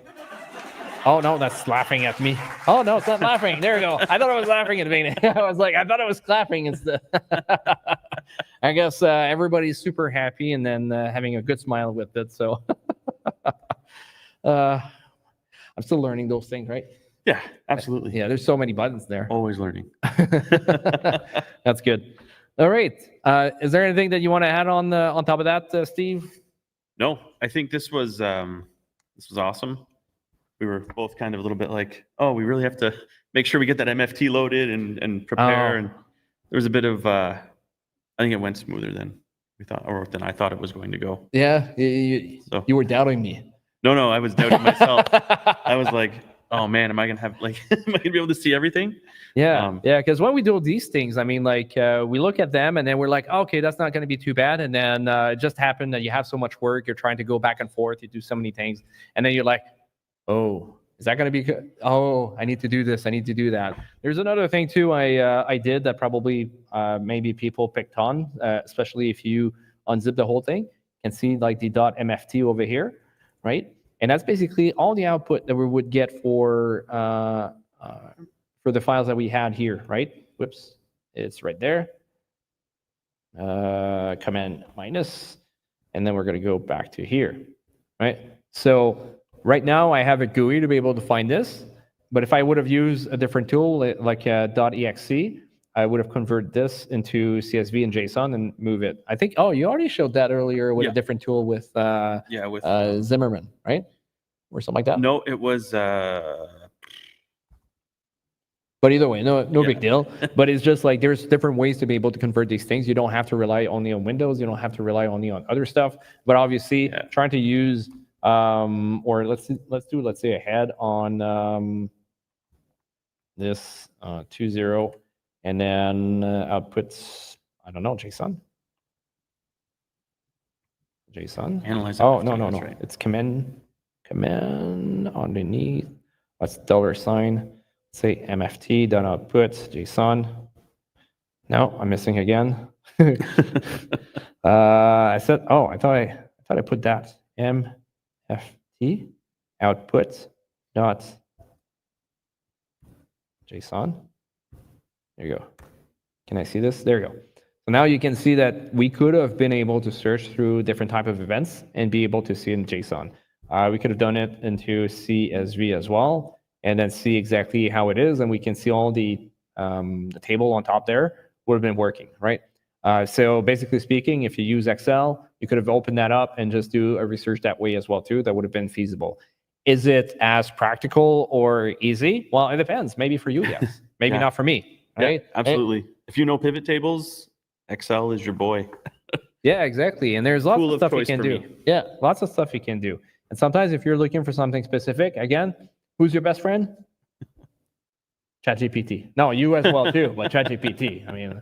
oh no, that's laughing at me. Oh no, it's not laughing. There we go. I thought I was laughing at the beginning. I was like, I thought I was clapping instead. I guess everybody's super happy and then having a good smile with it. So I'm still learning those things, right? Yeah, absolutely. Yeah, there's so many buttons there. Always learning. That's good. All right. Is there anything that you want to add on top of that, Steve? No, I think this was awesome. We were both kind of a little bit like, oh, we really have to make sure we get that MFT loaded and prepare. And there was a bit of, I think it went smoother than we thought, or than I thought it was going to go. Yeah, you were doubting me. No, I was doubting myself. I was like, oh man, am I gonna have am I gonna be able to see everything? Yeah, yeah. Because when we do these things, I mean, like we look at them and then we're like, okay, that's not going to be too bad. And then it just happened that you have so much work, you're trying to go back and forth, you do so many things, and then you're like, oh, is that going to be good? Oh, I need to do this, I need to do that. There's another thing too I did that probably maybe people picked on, especially if you unzip the whole thing and see like the .mft over here, right? And that's basically all the output that we would get for the files that we had here, right? Whoops, it's right there. Command minus, and then we're going to go back to here, right? So right now I have a GUI to be able to find this, but if I would have used a different tool like .exe, I would have converted this into CSV and JSON and move it. I think, oh, you already showed that earlier with a different tool with Zimmerman, right? Or something like that. No, it was. But either way, no big deal. But it's just like there's different ways to be able to convert these things. You don't have to rely only on Windows. You don't have to rely only on other stuff. But obviously, trying to use or let's say a head on this 2.0, and then outputs, I don't know, JSON. Analyze. Oh no, right. It's command underneath. Let's $. Say MFT dot output JSON. No, I'm missing again. I said, oh, I thought I put that MFT output dot JSON. There you go. Can I see this? There you go. So now you can see that we could have been able to search through different type of events and be able to see in JSON. We could have done it into CSV as well, and then see exactly how it is, and we can see all the table on top there would have been working, right? So basically speaking, if you use Excel, you could have opened that up and just do a research that way as well too. That would have been feasible. Is it as practical or easy? Well, it depends. Maybe for you, yes. Maybe not for me, right? Yeah, absolutely. If you know pivot tables, Excel is your boy. Yeah, exactly. And there's lots of stuff you can do. Yeah, lots of stuff you can do. And sometimes if you're looking for something specific, again, who's your best friend? ChatGPT. No, you as well too, but ChatGPT. I mean,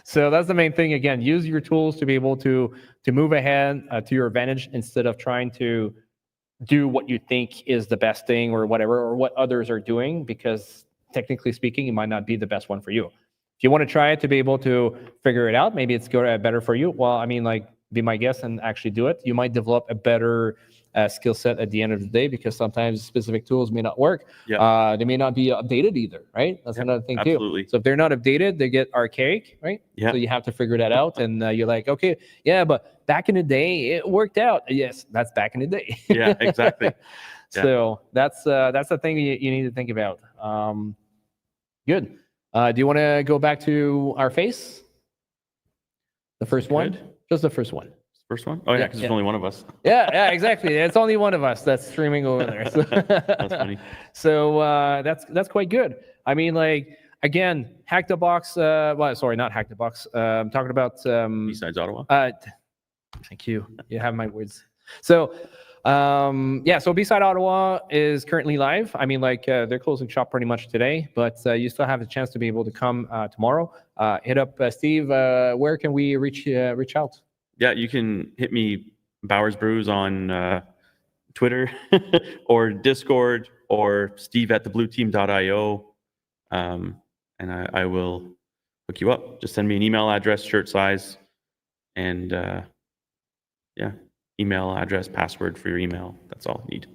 so that's the main thing. Again, use your tools to be able to move ahead to your advantage instead of trying to do what you think is the best thing or whatever, or what others are doing, because technically speaking, it might not be the best one for you. If you want to try it to be able to figure it out, maybe it's better for you. Well, I mean, like, be my guest and actually do it. You might develop a better skill set at the end of the day, because sometimes specific tools may not work. Yeah. They may not be updated either, right? That's another thing absolutely. too. So if they're not updated, they get archaic, right? Yeah. So you have to figure that out, and you're like, okay, yeah, but back in the day it worked out. Yes, that's back in the day. Yeah, exactly. Yeah. So that's the thing you need to think about. Good. Do you want to go back to our face? The first one? Just the first one. First one? Oh yeah, because there's only one of us. Yeah, exactly. It's only one of us that's streaming over there. So. That's funny. So that's quite good. I mean, like, again, Hack the Box. Well, sorry, not Hack the Box. I'm talking about BSides Ottawa. Thank you. You have my words. So so BSides Ottawa is currently live. I mean, like, they're closing shop pretty much today, but you still have a chance to be able to come tomorrow. Hit up Steve. Where can we reach out? Yeah, you can hit me, Bowers Brews, on Twitter or Discord, or steve@theblueteam.io, and I will hook you up. Just send me an email address, shirt size, and email address, password for your email. That's all you need.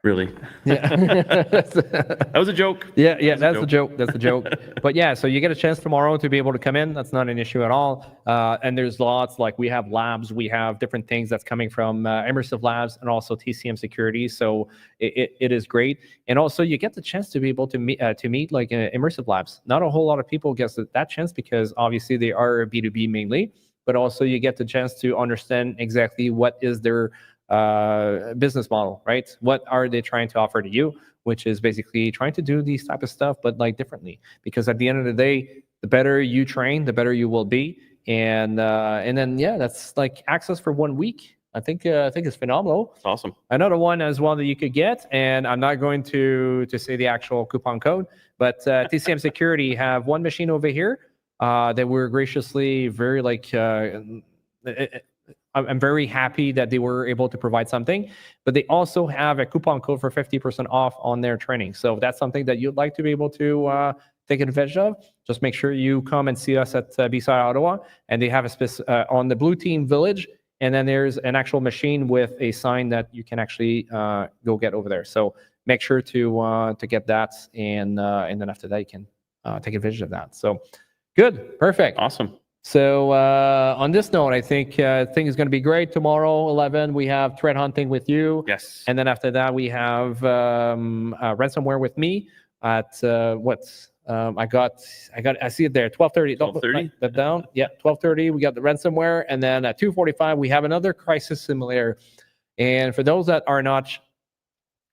Really. Yeah. That was a joke. Yeah, that's the joke. That's the joke. But yeah, so you get a chance tomorrow to be able to come in. That's not an issue at all. And there's lots, like, we have labs, we have different things that's coming from Immersive Labs and also TCM Security. So it is great. And also you get the chance to be able to meet like Immersive Labs. Not a whole lot of people get that chance, because obviously they are B2B mainly, but also you get the chance to understand exactly what is their business model, right? What are they trying to offer to you? Which is basically trying to do these type of stuff, but like differently. Because at the end of the day, the better you train, the better you will be. And then that's like access for 1 week. I think it's phenomenal. It's awesome. Another one as well that you could get, and I'm not going to say the actual coupon code, but TCM Security have one machine over here that we're graciously very like. I'm very happy that they were able to provide something, but they also have a coupon code for 50% off on their training. So if that's something that you'd like to be able to take advantage of, just make sure you come and see us at BSides Ottawa. And they have a on the Blue Team Village, and then there's an actual machine with a sign that you can actually go get over there. So make sure to get that, and then after that you can take advantage of that. So good, perfect, awesome. So on this note, I think is going to be great. Tomorrow, 11, we have threat hunting with you. Yes. And then after that, we have ransomware with me at I see it there, 12:30. 12:30? Write that down. Yeah, 12:30. We got the ransomware, and then at 2:45 we have another crisis simulator. And for those that are not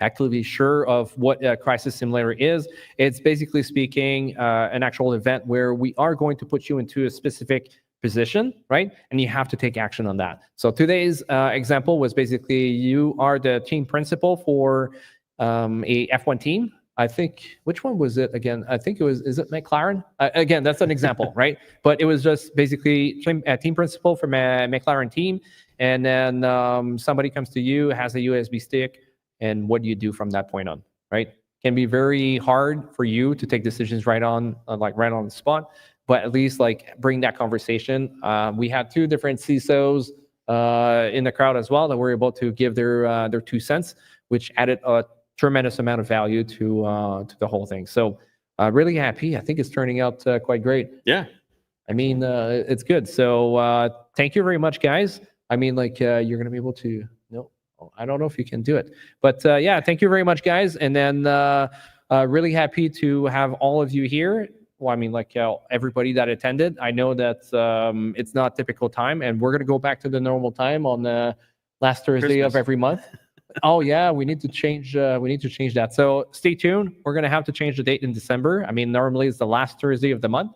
actively sure of what a crisis simulator is, it's basically speaking an actual event where we are going to put you into a specific position, right? And you have to take action on that. So today's example was basically you are the team principal for a F1 team. I think, which one was it again? I think is it McLaren? Again, that's an example, right? But it was just basically team principal for McLaren team. And then somebody comes to you, has a USB stick, and what do you do from that point on, right? Can be very hard for you to take decisions right on the spot, but at least like bring that conversation. We had two different CISOs in the crowd as well that were able to give their 2 cents, which added a tremendous amount of value to the whole thing. So really happy. I think it's turning out quite great. Yeah. I mean, it's good. So thank you very much, guys. I mean, like you're going to be able to, I don't know if you can do it, but yeah, thank you very much, guys. And then really happy to have all of you here. Well, I mean, like everybody that attended. I know that it's not typical time, and we're going to go back to the normal time on the last Thursday of every month. Oh yeah, we need to change that. So stay tuned. We're going to have to change the date in December. I mean, normally it's the last Thursday of the month.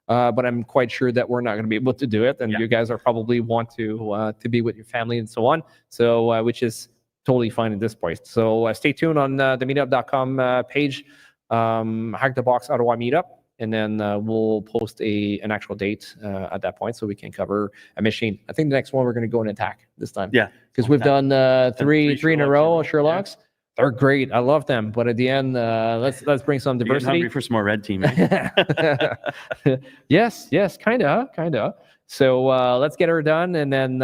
But I'm quite sure that we're not going to be able to do it, and you guys are probably want to be with your family and so on. So, which is totally fine at this point. So, stay tuned on the meetup.com page, Hack the Box Ottawa Meetup, and then we'll post an actual date at that point so we can cover a machine. I think the next one we're going to go and attack this time. Yeah, because we've done three in a row, Sherlocks. They're great. I love them. But at the end, let's bring some You're getting diversity. hungry for some more red team. Eh? Yes, kind of. So let's get her done, and then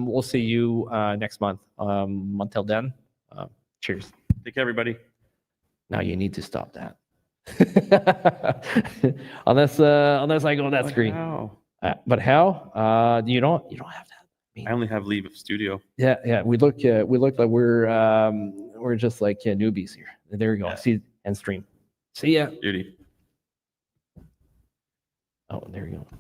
we'll see you next month. Until then, cheers. Take care, everybody. Now you need to stop that. unless I go that screen. How? But how? You don't have that. I only have leave of studio. Yeah. We look like we're just like newbies here. There you go. Yeah. See and stream. See ya. Beauty. Oh, there you go.